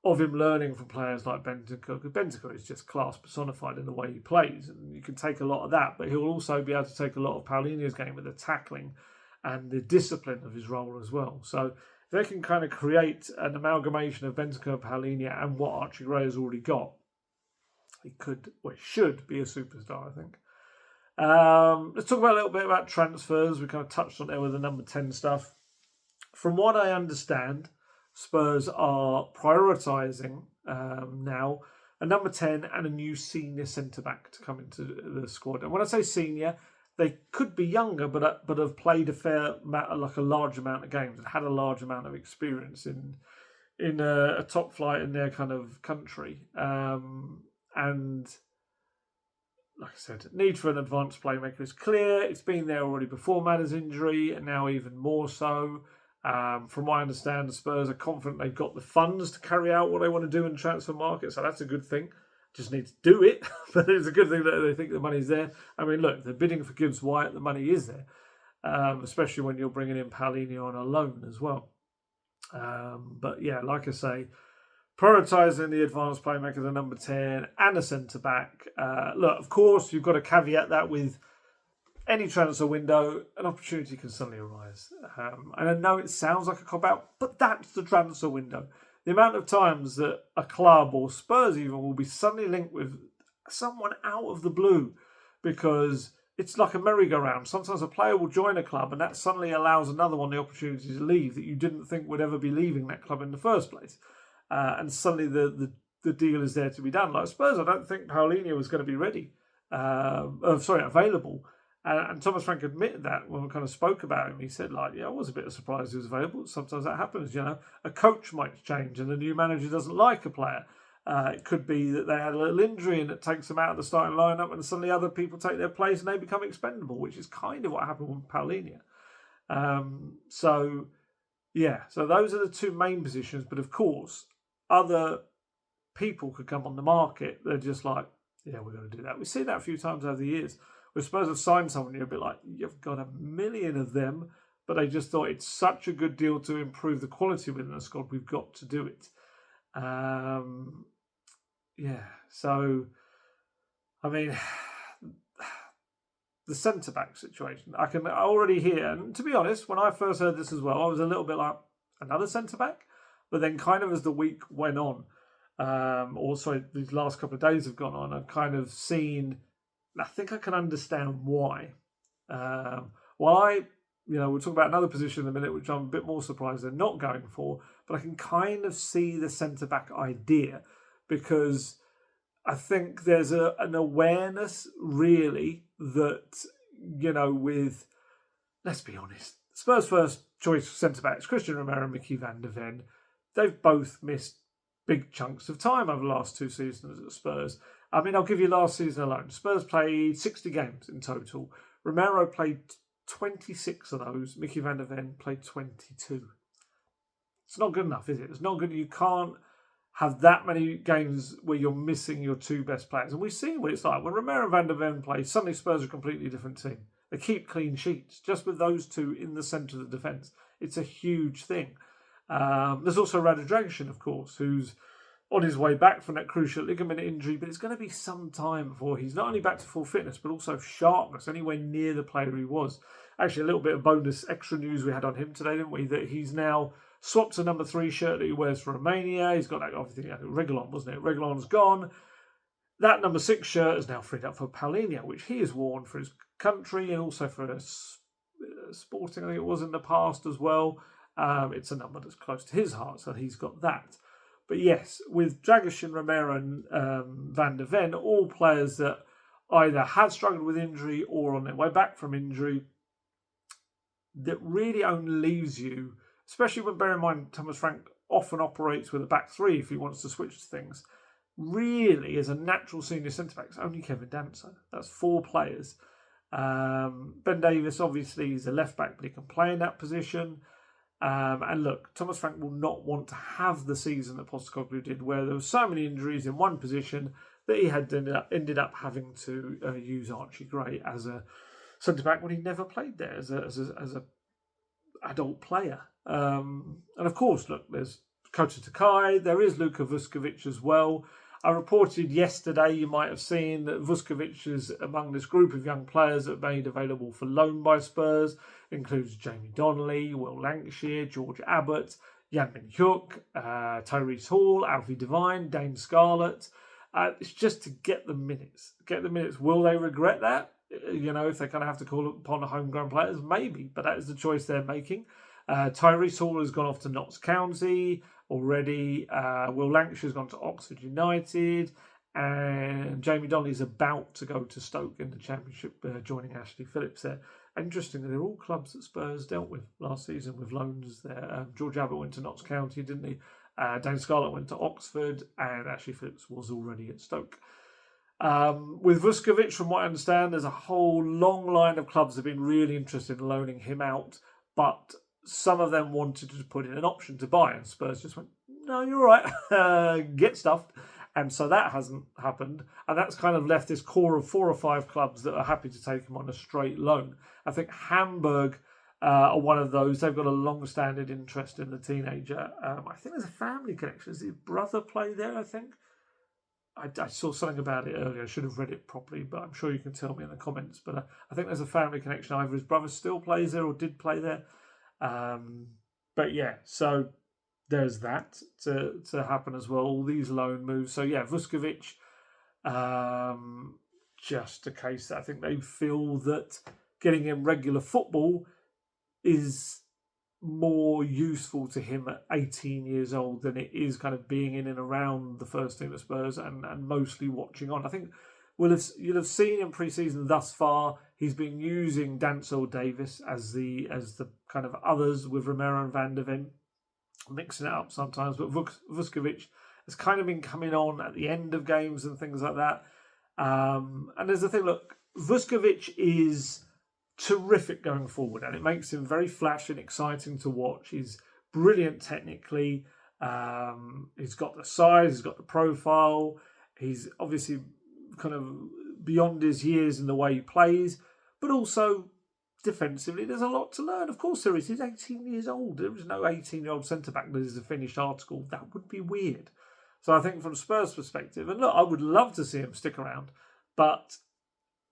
A: of him learning from players like Bentancur, because Bentancur is just class personified in the way he plays, and you can take a lot of that, but he'll also be able to take a lot of Palhinha's game with the tackling and the discipline of his role as well. So if they can kind of create an amalgamation of Bentancur, Palhinha, and what Archie Gray has already got, he should be a superstar, I think. Let's talk about a little bit about transfers. We kind of touched on it with the number 10 stuff. From what I understand, Spurs are prioritising now a number 10 and a new senior centre-back to come into the squad. And when I say senior, they could be younger, but have played a large amount of games and had a large amount of experience in a top flight in their kind of country. And like I said, need for an advanced playmaker is clear. It's been there already before Maddison's injury, and now even more so. From what I understand, the Spurs are confident they've got the funds to carry out what they want to do in the transfer market, so that's a good thing. Just need to do it, but it's a good thing that they think the money's there. I mean, look, they're bidding for Gibbs White, the money is there, especially when you're bringing in Paulinho on a loan as well. But yeah, like I say, prioritising the advanced playmaker, the number 10, and a centre-back. Look, of course, you've got to caveat that with any transfer window, an opportunity can suddenly arise. And I know it sounds like a cop-out, but that's the transfer window. The amount of times that a club or Spurs even will be suddenly linked with someone out of the blue because it's like a merry-go-round. Sometimes a player will join a club and that suddenly allows another one the opportunity to leave that you didn't think would ever be leaving that club in the first place. And suddenly the deal is there to be done. Like Spurs, I don't think Paulinho was going to be ready. Available. And Thomas Frank admitted that when we kind of spoke about him. He said, I was a bit surprised he was available. Sometimes that happens, A coach might change and the new manager doesn't like a player. It could be that they had a little injury and it takes them out of the starting lineup and suddenly other people take their place and they become expendable, which is kind of what happened with Paulinho. So those are the two main positions. But of course, other people could come on the market. They're just like, yeah, we're going to do that. We've seen that a few times over the years. We're supposed to have signed someone, you're a bit like, you've got a million of them, but they just thought it's such a good deal to improve the quality within the squad, we've got to do it. So, I mean, the centre-back situation, I can already hear, and to be honest, when I first heard this as well, I was a little bit like, another centre-back? But then kind of as the week went on, these last couple of days have gone on, I've kind of seen... I think I can understand why. We'll talk about another position in a minute, which I'm a bit more surprised they're not going for, but I can kind of see the centre-back idea because I think there's an awareness, really, that, with, let's be honest, Spurs' first choice centre-backs, Christian Romero and Mickey van der Ven, they've both missed big chunks of time over the last two seasons at Spurs. I mean, I'll give you last season alone. Spurs played 60 games in total. Romero played 26 of those. Mickey van der Ven played 22. It's not good enough, is it? It's not good. You can't have that many games where you're missing your two best players. And we've seen what it's like. When Romero and van der Ven play, suddenly Spurs are a completely different team. They keep clean sheets. Just with those two in the centre of the defence, it's a huge thing. There's also Rado Dragic, of course, who's on his way back from that crucial ligament injury, but it's going to be some time before he's not only back to full fitness, but also sharpness, anywhere near the player he was. Actually, a little bit of bonus extra news we had on him today, didn't we? That he's now swapped a number 3 shirt that he wears for Romania. He's got that, obviously, Reguilon, wasn't it? Reguilon's gone. That number 6 shirt is now freed up for Paulinho, which he has worn for his country and also for Sporting, I think it was in the past as well. It's a number that's close to his heart, so he's got that. But yes, with Dragic, Romero and Van der Ven, all players that either have struggled with injury or on their way back from injury, that really only leaves you, especially when bear in mind Thomas Frank often operates with a back 3 if he wants to switch things, really as a natural senior centre-back, it's only Kevin Danso. That's 4 players. Ben Davies, obviously, is a left-back, but he can play in that position. And look, Thomas Frank will not want to have the season that Postecoglou did, where there were so many injuries in one position that he had ended up having to use Archie Gray as a centre back when he never played there as a adult player. And of course, look, there's Kota Takai, there is Luka Vuskovic as well. I reported yesterday, you might have seen, that Vuskovic is among this group of young players that are made available for loan by Spurs. Includes Jamie Donnelly, Will Lancashire, George Abbott, Jan Min Hyuk, Tyrese Hall, Alfie Devine, Dane Scarlett. It's just to get the minutes. Will they regret that? If they kind of have to call upon the homegrown players? Maybe, but that is the choice they're making. Tyrese Hall has gone off to Notts County already. Will Lancashire's gone to Oxford United. And Jamie Donnelly's about to go to Stoke in the Championship, joining Ashley Phillips there. Interestingly, they're all clubs that Spurs dealt with last season with loans there. George Abbott went to Notts County, didn't he? Dane Scarlett went to Oxford, and Ashley Phillips was already at Stoke. With Vuskovic, from what I understand, there's a whole long line of clubs that have been really interested in loaning him out, but some of them wanted to put in an option to buy, and Spurs just went, no, you're all right, get stuffed. And so that hasn't happened. And that's kind of left this core of 4 or 5 clubs that are happy to take him on a straight loan. I think Hamburg are one of those. They've got a long-standing interest in the teenager. I think there's a family connection. Does his brother play there, I think? I saw something about it earlier. I should have read it properly, but I'm sure you can tell me in the comments. But I think there's a family connection. Either his brother still plays there or did play there. But yeah, so there's that to happen as well. All these loan moves. So yeah, Vuskovic, just a case that I think they feel that getting him regular football is more useful to him at 18 years old than it is kind of being in and around the first team at Spurs and mostly watching on. I think you'll have seen in pre-season thus far, he's been using Dancel Davis as the kind of others with Romero and Van der Ven, mixing it up sometimes. But Vuskovic has kind of been coming on at the end of games and things like that. And there's the thing, look, Vuskovic is terrific going forward, and it makes him very flashy and exciting to watch. He's brilliant technically. He's got the size, he's got the profile. He's obviously kind of beyond his years in the way he plays, but also defensively, there's a lot to learn. Of course there is. He's 18 years old. There is no 18-year-old centre-back that is a finished article. That would be weird. So I think from Spurs' perspective, and look, I would love to see him stick around, but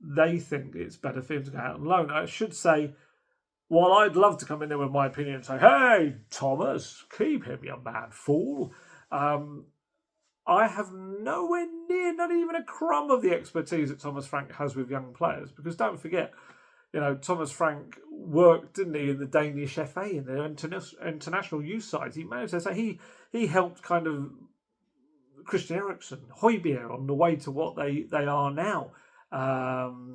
A: they think it's better for him to go out on loan. I should say, while I'd love to come in there with my opinion and say, hey, Thomas, keep him, you mad fool, I have nowhere near, not even a crumb of the expertise that Thomas Frank has with young players. Because don't forget, Thomas Frank worked, didn't he, in the Danish FA, in the international youth side. He managed to say he helped kind of Christian Eriksen, Højbjerg on the way to what they are now.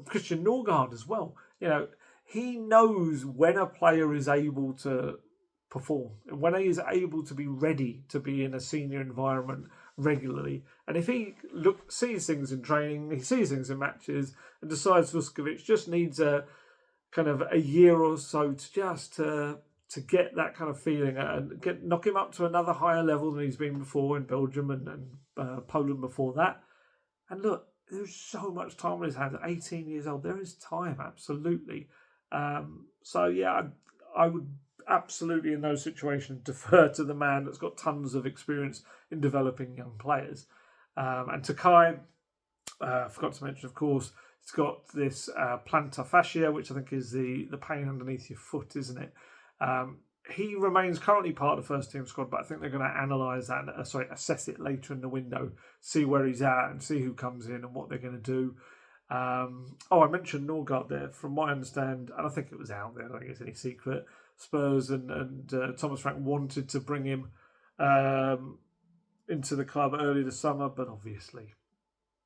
A: Christian Norgard as well. He knows when a player is able to perform and when he is able to be ready to be in a senior environment regularly. And if he sees things in training, he sees things in matches, and decides Vuskovic just needs a kind of a year or so to just to get that kind of feeling and knock him up to another higher level than he's been before in Belgium and Poland before that. And look, there's so much time on his hands. At 18 years old, there is time, absolutely. So yeah, I would absolutely in those situations defer to the man that's got tons of experience in developing young players. And Takai, I forgot to mention, of course, it's got this plantar fascia, which I think is the pain underneath your foot, isn't it? He remains currently part of the first team squad, but I think they're going to analyse that, assess it later in the window, see where he's at and see who comes in and what they're going to do. I mentioned Norgard there. From what I understand, and I think it was out there, I don't think it's any secret, Spurs and Thomas Frank wanted to bring him into the club early this summer, but obviously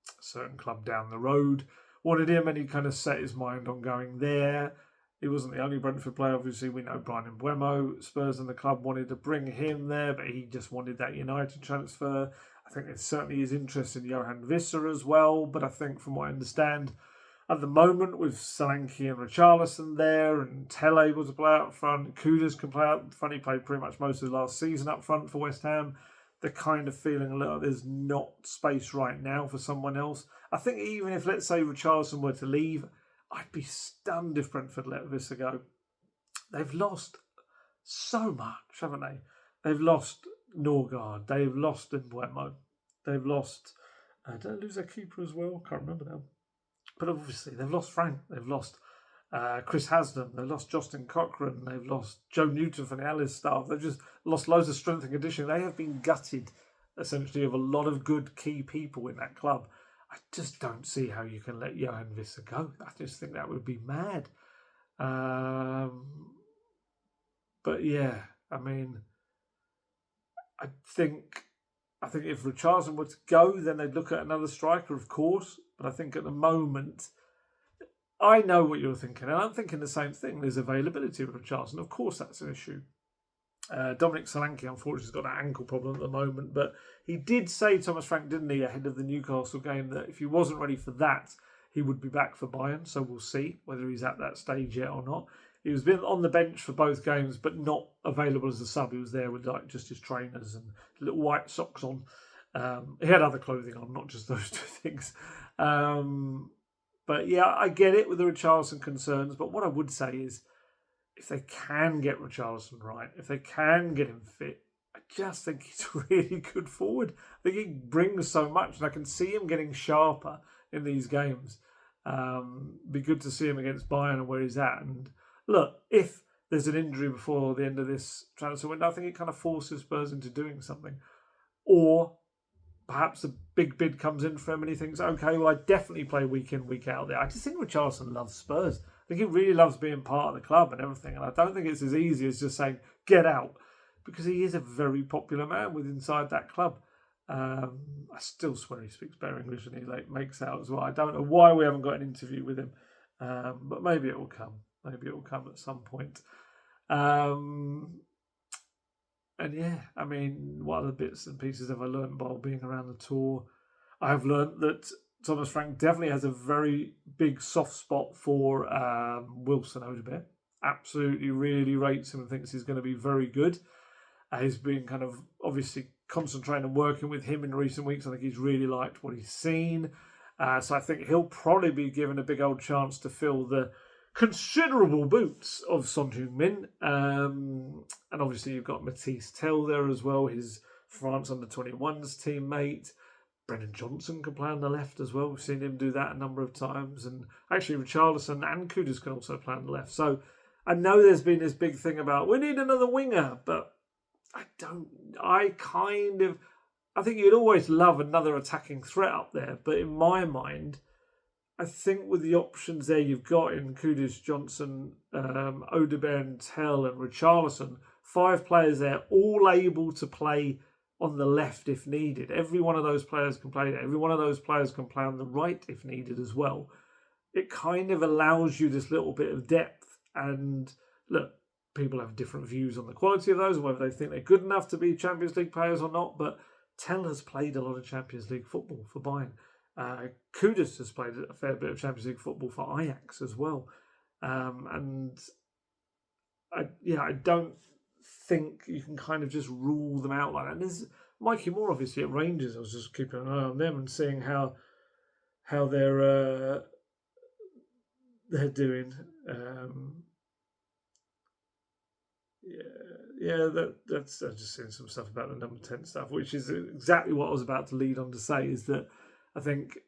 A: a certain club down the road wanted him, and he kind of set his mind on going there. He wasn't the only Brentford player. Obviously, we know Brian Mbeumo. Spurs and the club wanted to bring him there, but he just wanted that United transfer. I think there certainly is interest in Johan Visser as well, but I think from what I understand, at the moment, with Solanke and Richarlison there, and Tell able to play out front, Kudus can play out front. He played pretty much most of the last season up front for West Ham. They're kind of feeling a little, there's not space right now for someone else. I think even if, let's say, Richarlison were to leave, I'd be stunned if Brentford let Visser go. They've lost so much, haven't they? They've lost Norgard. They've lost Mbeumo. They've lost... did they lose their keeper as well? Can't remember now. But obviously, they've lost Frank. They've lost Chris Haslam. They've lost Justin Cochran. They've lost Joe Newton from the Alice staff. They've just lost loads of strength and conditioning. They have been gutted, essentially, of a lot of good key people in that club. I just don't see how you can let Johan Visser go. I just think that would be mad. But yeah, I mean, I think if Richarlison were to go, then they'd look at another striker, of course. But I think at the moment, I know what you're thinking, and I'm thinking the same thing. There's availability with Richarlison. Of course, that's an issue. Dominic Solanke, unfortunately, has got an ankle problem at the moment, but he did say, Thomas Frank, didn't he, ahead of the Newcastle game, that if he wasn't ready for that, he would be back for Bayern. So we'll see whether he's at that stage yet or not. He was been on the bench for both games, but not available as a sub. He was there with like just his trainers and little white socks on. He had other clothing on, not just those two things. But yeah, I get it with the Richarlison concerns. But what I would say is, if they can get Richarlison right, if they can get him fit, I just think he's a really good forward. I think he brings so much, and I can see him getting sharper in these games. Be good to see him against Bayern and where he's at. And look, if there's an injury before the end of this transfer window, I think it kind of forces Spurs into doing something. Or perhaps a big bid comes in for him and he thinks, okay, well, I definitely play week in, week out there. I just think Richarlison loves Spurs. I think he really loves being part of the club and everything. And I don't think it's as easy as just saying, get out. Because he is a very popular man with inside that club. I still swear he speaks better English than he makes out as well. I don't know why we haven't got an interview with him. But maybe it will come. Maybe it will come at some point. And yeah, I mean, what other bits and pieces have I learned while being around the tour? I've learned that Thomas Frank definitely has a very big soft spot for Wilson Odobert. Absolutely really rates him and thinks he's going to be very good. He's been kind of obviously concentrating and working with him in recent weeks. I think he's really liked what he's seen. So I think he'll probably be given a big old chance to fill the considerable boots of Son Heung-min. And obviously you've got Matisse Tel there as well, his France under-21s teammate. Brennan Johnson can play on the left as well. We've seen him do that a number of times. And actually Richarlison and Kudus can also play on the left. So I know there's been this big thing about, we need another winger, but I think you'd always love another attacking threat up there. But in my mind, I think with the options there you've got in Kudus, Johnson, Odobert and Tel and Richarlison, 5 players there, all able to play on the left if needed. Every one of those players can play there. Every one of those players can play on the right if needed as well. It kind of allows you this little bit of depth. And look, people have different views on the quality of those, whether they think they're good enough to be Champions League players or not. But Tel has played a lot of Champions League football for Bayern. Kudus has played a fair bit of Champions League football for Ajax as well. And I don't think you can kind of just rule them out like that. And there's Mikey Moore, obviously, at Rangers. I was just keeping an eye on them and seeing how they're doing. That's I've just seen some stuff about the number 10 stuff, which is exactly what I was about to lead on to say, is that I think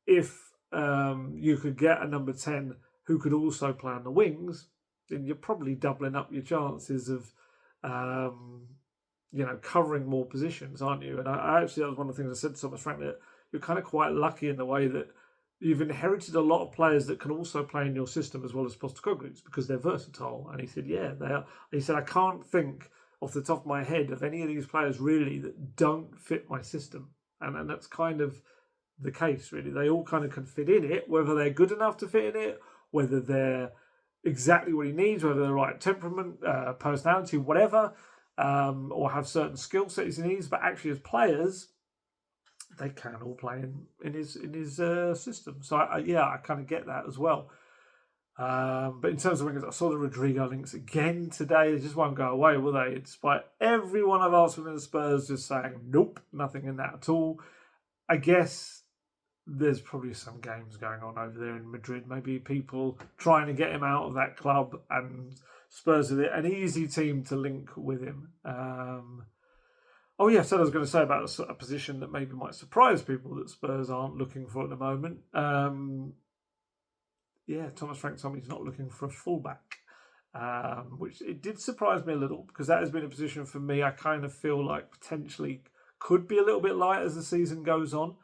A: if you could get a number 10 who could also play on the wings, then you're probably doubling up your chances of covering more positions, aren't you? And I actually, that was one of the things I said to Thomas Frank, that you're kind of quite lucky in the way that you've inherited a lot of players that can also play in your system as well as Postecoglou's, because they're versatile. And he said, yeah, they are. He said, I can't think off the top of my head of any of these players really that don't fit my system. And that's kind of the case, really. They all kind of can fit in it, whether they're good enough to fit in it, whether they're exactly what he needs, whether they're the right temperament, personality, whatever, or have certain skill sets he needs. But actually, as players, they can all play in his system. So I kind of get that as well. But in terms of wingers, I saw the Rodrigo links again today. They just won't go away, will they? Despite every one of us within the Spurs just saying, nope, nothing in that at all. I guess there's probably some games going on over there in Madrid. Maybe people trying to get him out of that club, and Spurs are an easy team to link with him. So I was going to say about a position that maybe might surprise people that Spurs aren't looking for at the moment. Thomas Frank told me he's not looking for a fullback, which it did surprise me a little, because that has been a position for me I kind of feel like potentially could be a little bit light as the season goes on.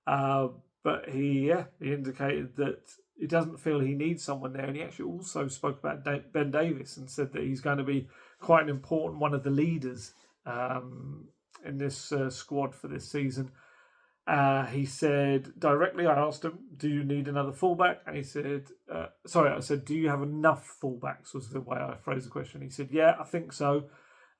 A: But he indicated that he doesn't feel he needs someone there. And he actually also spoke about Ben Davies and said that he's going to be quite an important one of the leaders in this squad for this season. He said directly, I asked him, do you need another fullback? And he said, I said, do you have enough fullbacks, was the way I phrased the question. He said, yeah, I think so.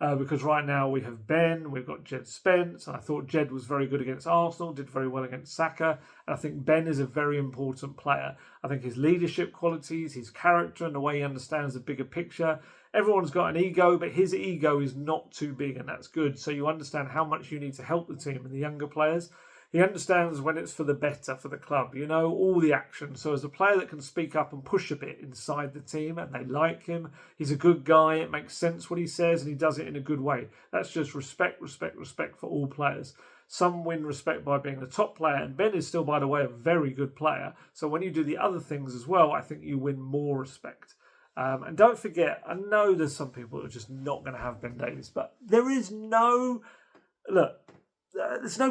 A: because right now we have Ben, we've got Jed Spence, and I thought Jed was very good against Arsenal, did very well against Saka, and I think Ben is a very important player. I think his leadership qualities, his character, and the way he understands the bigger picture. Everyone's got an ego, but his ego is not too big, and that's good. So you understand how much you need to help the team and the younger players. He understands when it's for the better for the club, all the action. So as a player that can speak up and push a bit inside the team and they like him, he's a good guy, it makes sense what he says and he does it in a good way. That's just respect for all players. Some win respect by being the top player, and Ben is still, by the way, a very good player. So when you do the other things as well, I think you win more respect. And don't forget, I know there's some people who are just not going to have Ben Davies, but there's no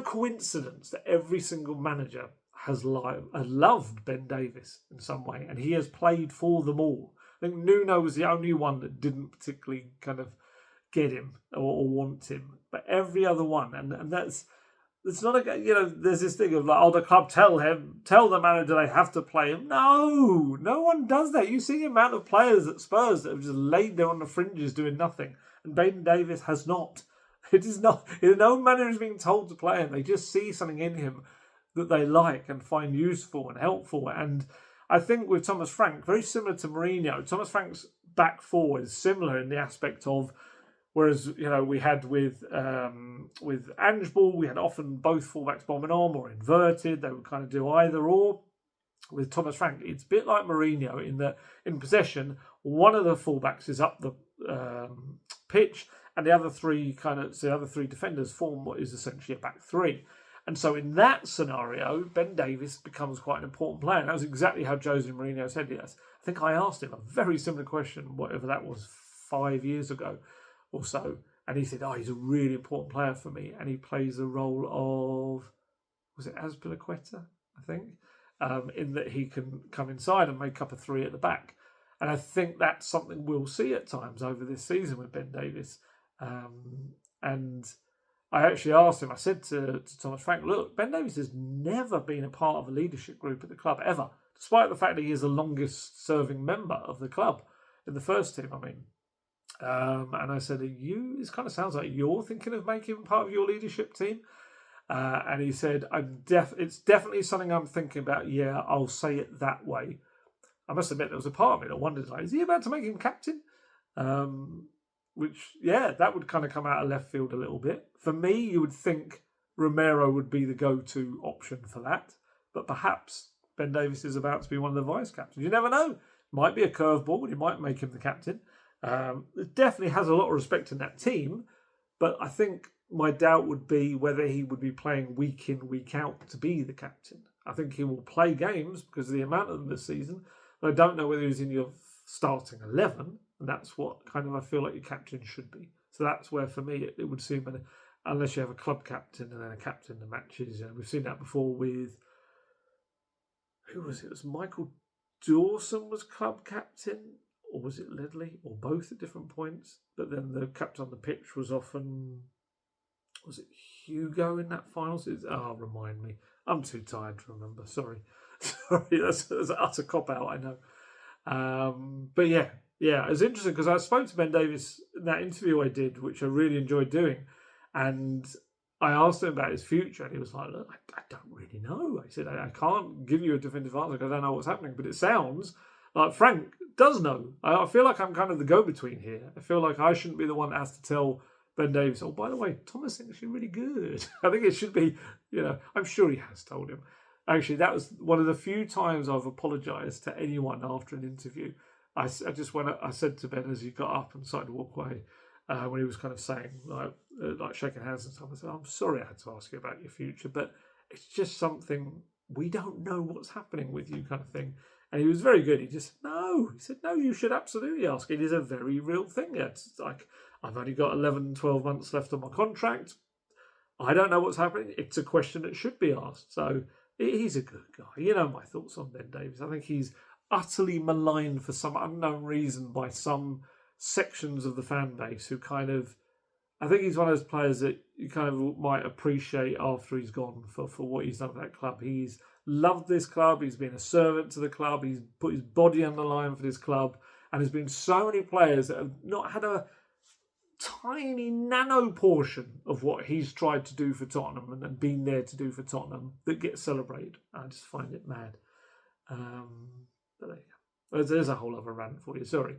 A: coincidence that every single manager has loved Ben Davies in some way, and he has played for them all. I think Nuno was the only one that didn't particularly kind of get him or want him, but every other one, and that's. It's not there's this thing of like, the club tell the manager they have to play him. No one does that. You see the amount of players at Spurs that have just laid there on the fringes doing nothing, and Ben Davies has not. It is not. No manager is being told to play him. They just see something in him that they like and find useful and helpful. And I think with Thomas Frank, very similar to Mourinho, Thomas Frank's back four is similar in the aspect of. Whereas, we had with Ange Ball, we had often both fullbacks bombing on or inverted. They would kind of do either or. With Thomas Frank, it's a bit like Mourinho in that in possession, one of the fullbacks is up the pitch and the other three defenders form what is essentially a back three. And so in that scenario, Ben Davies becomes quite an important player. And that was exactly how Jose Mourinho said yes. I think I asked him a very similar question, whatever that was, 5 years ago. Or so, and he said, he's a really important player for me, and he plays the role of, was it Azpilicueta, I think, in that he can come inside and make up a three at the back. And I think that's something we'll see at times over this season with Ben Davies. And I actually asked him, I said to Thomas Frank, look, Ben Davies has never been a part of a leadership group at the club, ever, despite the fact that he is the longest serving member of the club in the first team, and I said, it kind of sounds like you're thinking of making him part of your leadership team. And he said, it's definitely something I'm thinking about. Yeah, I'll say it that way. I must admit, there was a part of me that wondered, is he about to make him captain? That would kind of come out of left field a little bit. For me, you would think Romero would be the go-to option for that. But perhaps Ben Davies is about to be one of the vice-captains. You never know. Might be a curveball, but he might make him the captain. It definitely has a lot of respect in that team, but I think my doubt would be whether he would be playing week in, week out to be the captain. I think he will play games because of the amount of them this season, but I don't know whether he's in your starting 11, and that's what kind of I feel like your captain should be. So that's where, for me, it would seem, unless you have a club captain and then a captain that matches. We've seen that before with, who was it? It was Michael Dawson was club captain. Or was it Ledley? Or both at different points. But then the captain on the pitch was often... Was it Hugo in that final? Remind me. I'm too tired to remember. Sorry, that's an utter cop-out, I know. But yeah, it was interesting because I spoke to Ben Davies in that interview I did, which I really enjoyed doing. And I asked him about his future, and he was like, look, I don't really know. I said, I can't give you a definitive answer because I don't know what's happening. But it sounds... like Frank does know. I feel like I'm kind of the go-between here. I feel like I shouldn't be the one that has to tell Ben Davies, by the way, Thomas thinks you're really good. I think it should be, I'm sure he has told him. Actually, that was one of the few times I've apologised to anyone after an interview. I said to Ben as he got up and started to walk away, when he was kind of saying, like shaking hands and stuff, I said, I'm sorry I had to ask you about your future, but it's just something we don't know what's happening with you kind of thing. And he was very good. He said, no, you should absolutely ask. It is a very real thing. It's like, I've only got 11, 12 months left on my contract. I don't know what's happening. It's a question that should be asked. So he's a good guy. You know my thoughts on Ben Davies. I think he's utterly maligned for some unknown reason by some sections of the fan base who kind of... I think he's one of those players that you kind of might appreciate after he's gone for what he's done at that club. He's loved this club. He's been a servant to the club. He's put his body on the line for this club. And there's been so many players that have not had a tiny nano portion of what he's tried to do for Tottenham and been there to do for Tottenham that gets celebrated. I just find it mad. But there you go. There's a whole other rant for you. Sorry.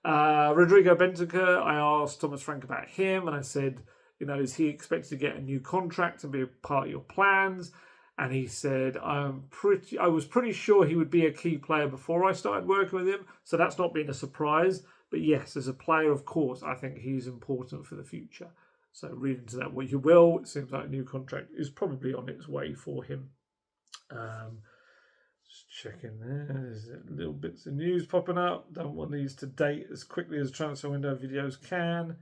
A: Rodrigo Bentancur, I asked Thomas Frank about him, and I said, is he expected to get a new contract and be a part of your plans? And he said, I was pretty sure he would be a key player before I started working with him, so that's not been a surprise. But yes, as a player, of course, I think he's important for the future. So read into that what you will. It seems like a new contract is probably on its way for him. Just checking there. There's little bits of news popping up. Don't want these to date as quickly as transfer window videos can.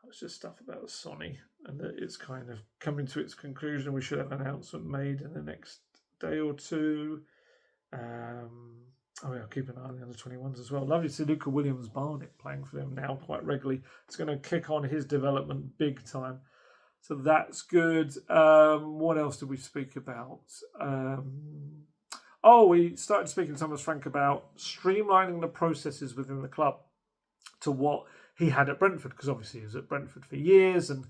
A: It's just stuff about Sonny and that it's kind of coming to its conclusion. We should have an announcement made in the next day or two. I'll keep an eye on the under 21s as well. Lovely to see Luca Williams-Barnett playing for them now quite regularly. It's going to kick on his development big time. So that's good. What else did we speak about? We started speaking to Thomas Frank about streamlining the processes within the club to what he had at Brentford, because obviously he was at Brentford for years, and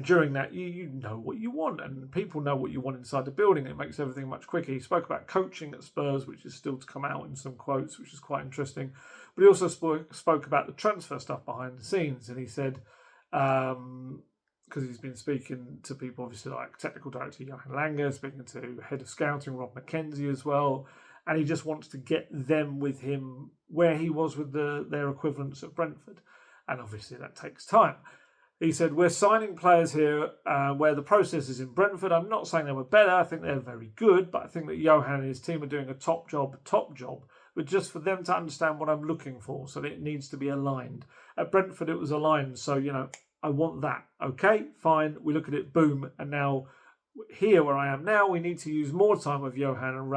A: during that you know what you want, and people know what you want inside the building. It makes everything much quicker. He spoke about coaching at Spurs, which is still to come out in some quotes, which is quite interesting. But he also spoke about the transfer stuff behind the scenes, and he said, because he's been speaking to people, obviously, like technical director Johan Langer, speaking to head of scouting Rob McKenzie as well, and he just wants to get them with him where he was with their equivalents at Brentford. And obviously that takes time. He said, we're signing players here where the process is in Brentford. I'm not saying they were better. I think they're very good. But I think that Johan and his team are doing a top job. But just for them to understand what I'm looking for. So that it needs to be aligned. At Brentford, it was aligned. So, I want that. Okay, fine. We look at it, boom. And now here where I am now, we need to use more time with Johan and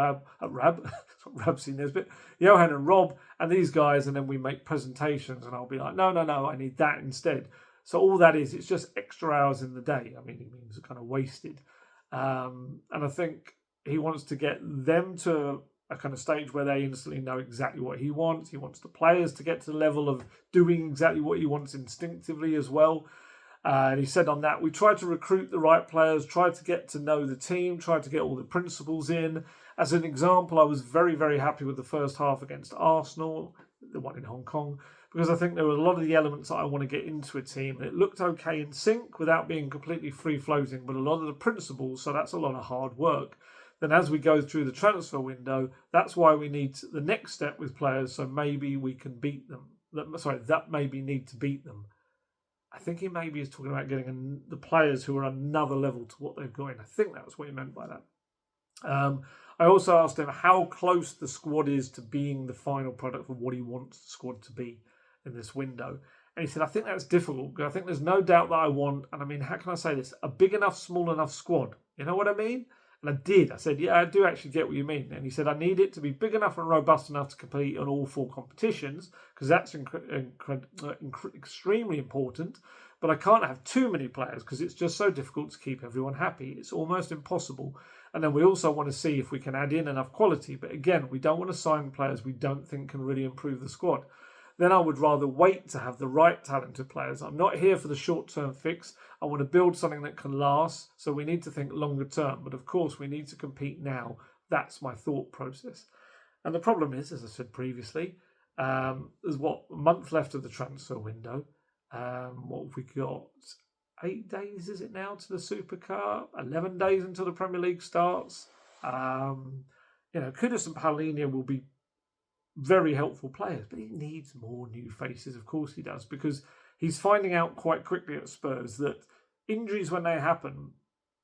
A: Johan and Rob and these guys, and then we make presentations, and I'll be like, no, I need that instead. So all that is, it's just extra hours in the day. I mean, it means kind of wasted. And I think he wants to get them to a kind of stage where they instantly know exactly what he wants. He wants the players to get to the level of doing exactly what he wants instinctively as well. And he said on that, we tried to recruit the right players, tried to get to know the team, tried to get all the principles in. As an example, I was very, very happy with the first half against Arsenal, the one in Hong Kong, because I think there were a lot of the elements that I want to get into a team. And it looked okay in sync without being completely free-floating, but a lot of the principles, so that's a lot of hard work. Then as we go through the transfer window, that's why we need the next step with players, so maybe we can beat them. That maybe need to beat them. I think he maybe is talking about getting the players who are another level to what they've got in. I think that was what he meant by that. I also asked him how close the squad is to being the final product of what he wants the squad to be in this window. And he said, I think that's difficult, because I think there's no doubt that I want, and I mean, how can I say this? A big enough, small enough squad. You know what I mean? And I did. I said, yeah, I do actually get what you mean. And he said, I need it to be big enough and robust enough to compete on all 4 competitions, because that's extremely important. But I can't have too many players because it's just so difficult to keep everyone happy. It's almost impossible. And then we also want to see if we can add in enough quality. But again, we don't want to sign players we don't think can really improve the squad. Then I would rather wait to have the right talented players. I'm not here for the short-term fix. I want to build something that can last. So we need to think longer term. But of course, we need to compete now. That's my thought process. And the problem is, as I said previously, there's a month left of the transfer window. What have we got? 8 days is it now to the Super Cup? 11 days until the Premier League starts. Kudus and Paulinho will be very helpful players, but he needs more new faces. Of course he does, because he's finding out quite quickly at Spurs that injuries, when they happen,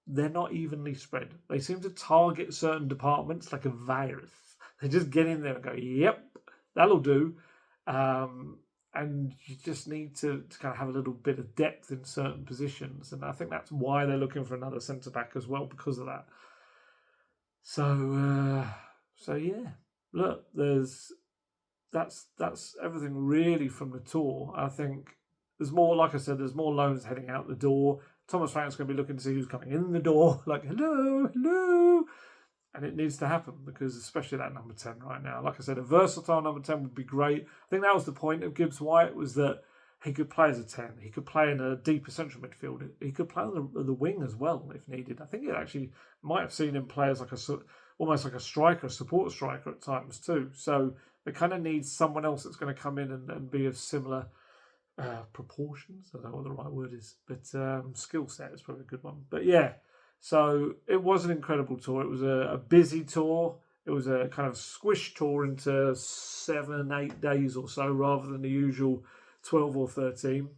A: they're not evenly spread. They seem to target certain departments like a virus. They just get in there and go, yep, that'll do. And you just need to kind of have a little bit of depth in certain positions. And I think that's why they're looking for another centre-back as well, because of that. So yeah. Look, that's everything really from the tour. I think there's more, like I said, there's more loans heading out the door. Thomas Frank's going to be looking to see who's coming in the door. Like, hello. And it needs to happen because especially that number 10 right now. Like I said, a versatile number 10 would be great. I think that was the point of Gibbs White, was that he could play as a 10. He could play in a deeper central midfield. He could play on the wing as well if needed. I think it actually might have seen him play as almost like a striker, a support striker at times too. So they kind of need someone else that's going to come in and be of similar proportions. I don't know what the right word is, but skill set is probably a good one. But yeah, so it was an incredible tour. It was a busy tour. It was a kind of squish tour into 7-8 days or so, rather than the usual 12 or 13.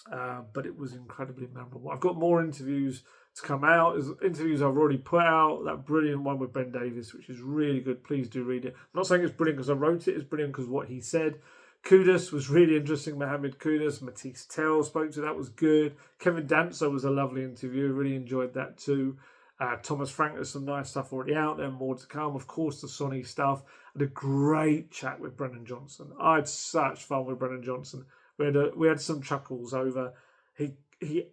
A: But it was incredibly memorable. I've got more interviews to come out. There's interviews I've already put out. That brilliant one with Ben Davies, which is really good. Please do read it. I'm not saying it's brilliant because I wrote it. It's brilliant because what he said. Kudus was really interesting. Mohamed Kudus. Matisse Tell spoke to. That was good. Kevin Danso was a lovely interview. Really enjoyed that too. Thomas Frank, there's some nice stuff already out there. More to come. Of course, the Sonny stuff. And a great chat with Brennan Johnson. I had such fun with Brennan Johnson. We had some chuckles over. He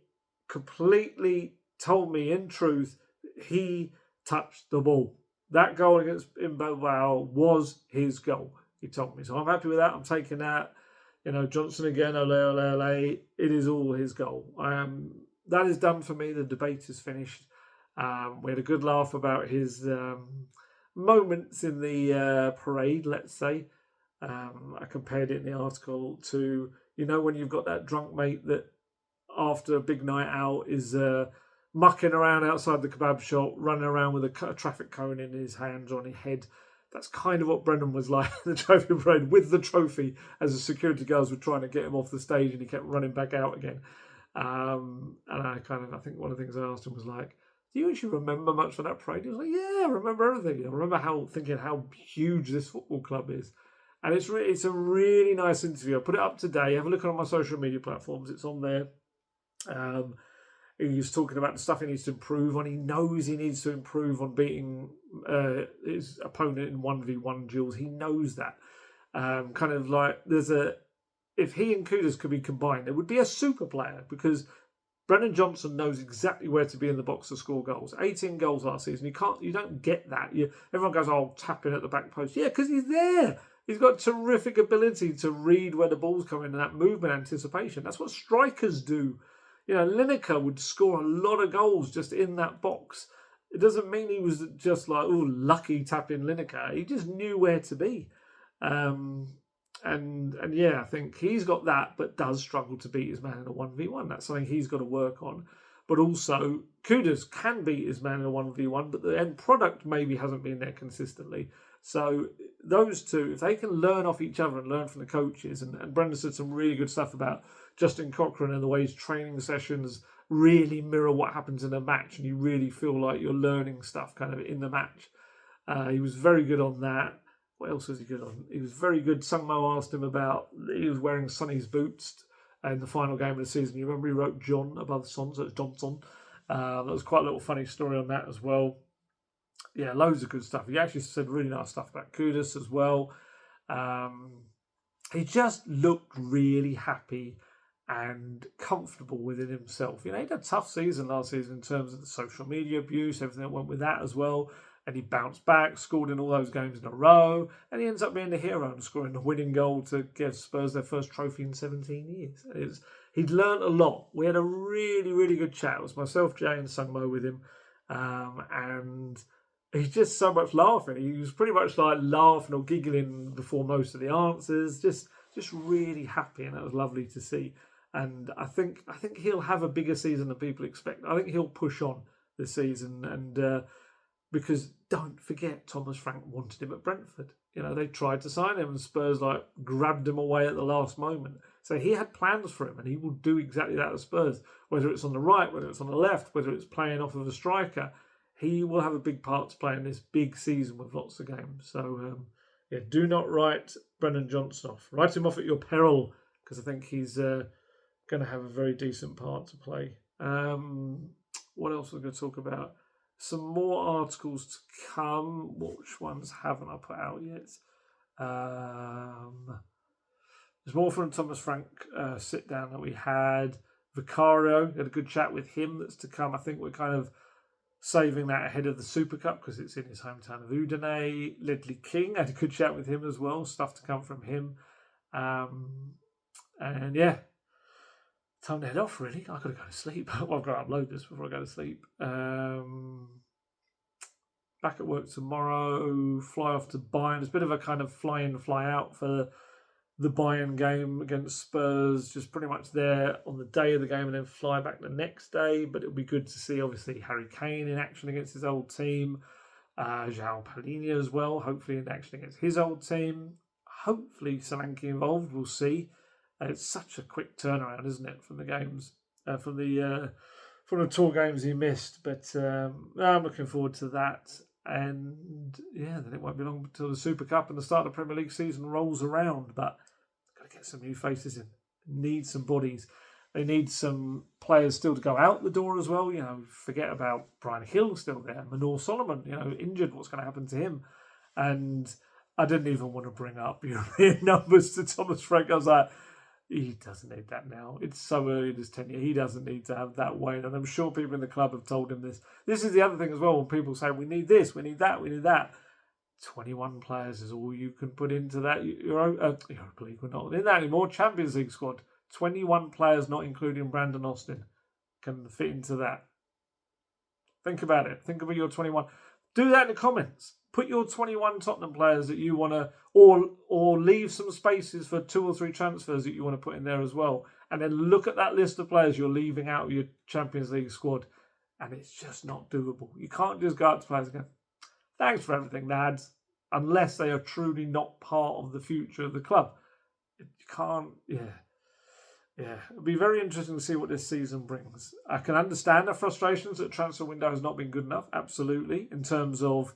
A: completely told me, in truth, he touched the ball. That goal against Bilbao was his goal. He told me. So I'm happy with that. I'm taking that. Johnson again, ole, ole, ole. It is all his goal. That is done for me. The debate is finished. We had a good laugh about his moments in the parade, let's say. I compared it in the article to, when you've got that drunk mate that after a big night out is mucking around outside the kebab shop, running around with a traffic cone in his hands or on his head. That's kind of what Brendan was like in the trophy parade, with the trophy, as the security guards were trying to get him off the stage and he kept running back out again. And I think one of the things I asked him was like, do you actually remember much from that parade? He was like, yeah, I remember everything. I remember thinking how huge this football club is. And it's a really nice interview. I put it up today. Have a look on my social media platforms. It's on there. He was talking about the stuff he needs to improve on. He knows he needs to improve on beating his opponent in 1v1 duels. He knows that. Kind of like if he and Kudus could be combined, there would be a super player, because Brennan Johnson knows exactly where to be in the box to score goals. 18 goals last season. You don't get that. Everyone goes, tapping at the back post. Yeah, because he's there. He's got terrific ability to read where the ball's coming and that movement anticipation. That's what strikers do. Lineker would score a lot of goals just in that box. It doesn't mean he was just like, lucky tapping Lineker. He just knew where to be. And yeah, I think he's got that, but does struggle to beat his man in a 1v1. That's something he's got to work on. But also, Kudus can beat his man in a 1v1, but the end product maybe hasn't been there consistently. So those two, if they can learn off each other and learn from the coaches, and Brendan said some really good stuff about Justin Cochran and the way his training sessions really mirror what happens in a match, and you really feel like you're learning stuff kind of in the match. He was very good on that. What else was he good on? He was very good. Sungmo asked him about, he was wearing Sonny's boots in the final game of the season. You remember he wrote John above Son, so it's Johnson. That was quite a little funny story on that as well. Yeah, loads of good stuff. He actually said really nice stuff about Kudus as well. He just looked really happy and comfortable within himself. He had a tough season last season in terms of the social media abuse, everything that went with that as well. And he bounced back, scored in all those games in a row, and he ends up being the hero and scoring the winning goal to give Spurs their first trophy in 17 years. He'd learnt a lot. We had a really, really good chat. It was myself, Jay, and Sungmo with him. And he's just so much laughing. He was pretty much like laughing or giggling before most of the answers. Just really happy, and that was lovely to see. And I think he'll have a bigger season than people expect. I think he'll push on this season, and because don't forget, Thomas Frank wanted him at Brentford. They tried to sign him, and Spurs grabbed him away at the last moment. So he had plans for him, and he will do exactly that at Spurs. Whether it's on the right, whether it's on the left, whether it's playing off of a striker, he will have a big part to play in this big season with lots of games. So do not write Brendan Johnson off. Write him off at your peril, because I think he's going to have a very decent part to play. What else was I going to talk about? Some more articles to come. Which ones haven't I put out yet? There's more from Thomas Frank sit down that we had. Vicario, had a good chat with him that's to come. I think we're kind of saving that ahead of the Super Cup because it's in his hometown of Udine. Ledley King, had a good chat with him as well. Stuff to come from him. And yeah, time to head off, really. I've got to go to sleep. Well, I've got to upload this before I go to sleep. Back at work tomorrow. Fly off to Bayern. It's a bit of a kind of fly in, fly out for the Bayern game against Spurs. Just pretty much there on the day of the game and then fly back the next day. But it'll be good to see, obviously, Harry Kane in action against his old team. João Palhinha as well, hopefully in action against his old team. Hopefully Solanke involved, we'll see. It's such a quick turnaround, isn't it, from the games, from the tour games he missed. But I'm looking forward to that. And yeah, then it won't be long until the Super Cup and the start of the Premier League season rolls around. But got to get some new faces in. Need some bodies. They need some players still to go out the door as well. Forget about Brian Hill still there. Manor Solomon, injured. What's going to happen to him? And I didn't even want to bring up European numbers to Thomas Frank. I was like, he doesn't need that now. It's so early in his tenure. He doesn't need to have that weight. And I'm sure people in the club have told him this. This is the other thing as well. When people say, we need this, we need that, we need that. 21 players is all you can put into that. Europa League, we're not in that anymore. Champions League squad. 21 players, not including Brandon Austin, can fit into that. Think about it. Think about your 21. Do that in the comments. Put your 21 Tottenham players that you want to, or leave some spaces for 2 or 3 transfers that you want to put in there as well. And then look at that list of players you're leaving out of your Champions League squad. And it's just not doable. You can't just go out to players and go, thanks for everything, lads, unless they are truly not part of the future of the club. You can't, Yeah, it'll be very interesting to see what this season brings. I can understand the frustrations that the transfer window has not been good enough, absolutely, in terms of,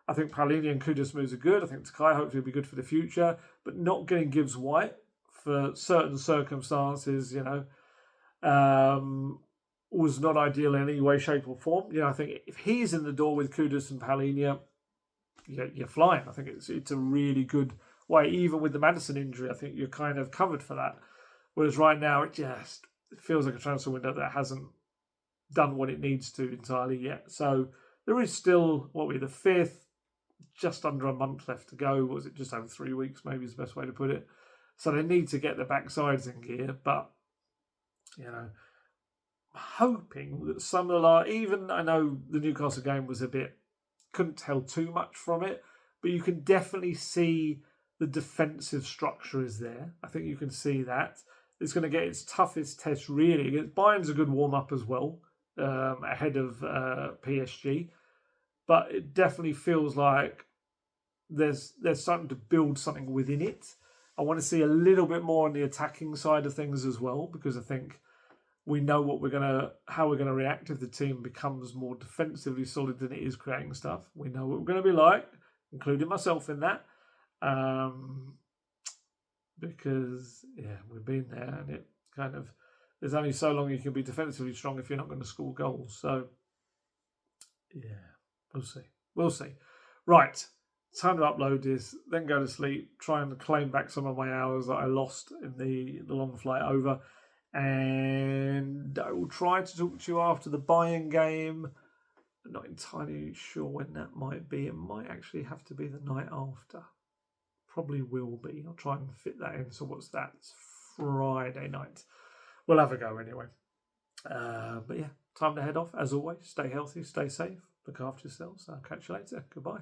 A: I think Palhinha and Kudus moves are good. I think Takai hopefully will be good for the future, but not getting Gibbs White for certain circumstances, was not ideal in any way, shape or form. I think if he's in the door with Kudus and Palhinha, you're flying. I think it's a really good way. Even with the Maddison injury, I think you're kind of covered for that. Whereas right now, it feels like a transfer window that hasn't done what it needs to entirely yet. So there is still, the 5th, just under a month left to go. Was it just over 3 weeks, maybe is the best way to put it. So they need to get their backsides in gear. But, hoping that some of even I know the Newcastle game was couldn't tell too much from it, but you can definitely see the defensive structure is there. I think you can see that. It's going to get its toughest test, really. Bayern's a good warm-up as well, ahead of PSG. But it definitely feels like there's starting to build something within it. I want to see a little bit more on the attacking side of things as well, because I think we know how we're gonna react if the team becomes more defensively solid than it is creating stuff. We know what we're going to be like, including myself in that. Because we've been there, and it kind of, there's only so long you can be defensively strong if you're not going to score goals. So we'll see. Right, time to upload this, then go to sleep, try and claim back some of my hours that I lost in the long flight over, and I will try to talk to you after the Bayern game. I'm not entirely sure when that might be. It might actually have to be the night after. Probably will be. I'll try and fit that in. So what's that? It's Friday night. We'll have a go anyway. But yeah, time to head off. As always, stay healthy, stay safe, look after yourselves. I'll catch you later. Goodbye.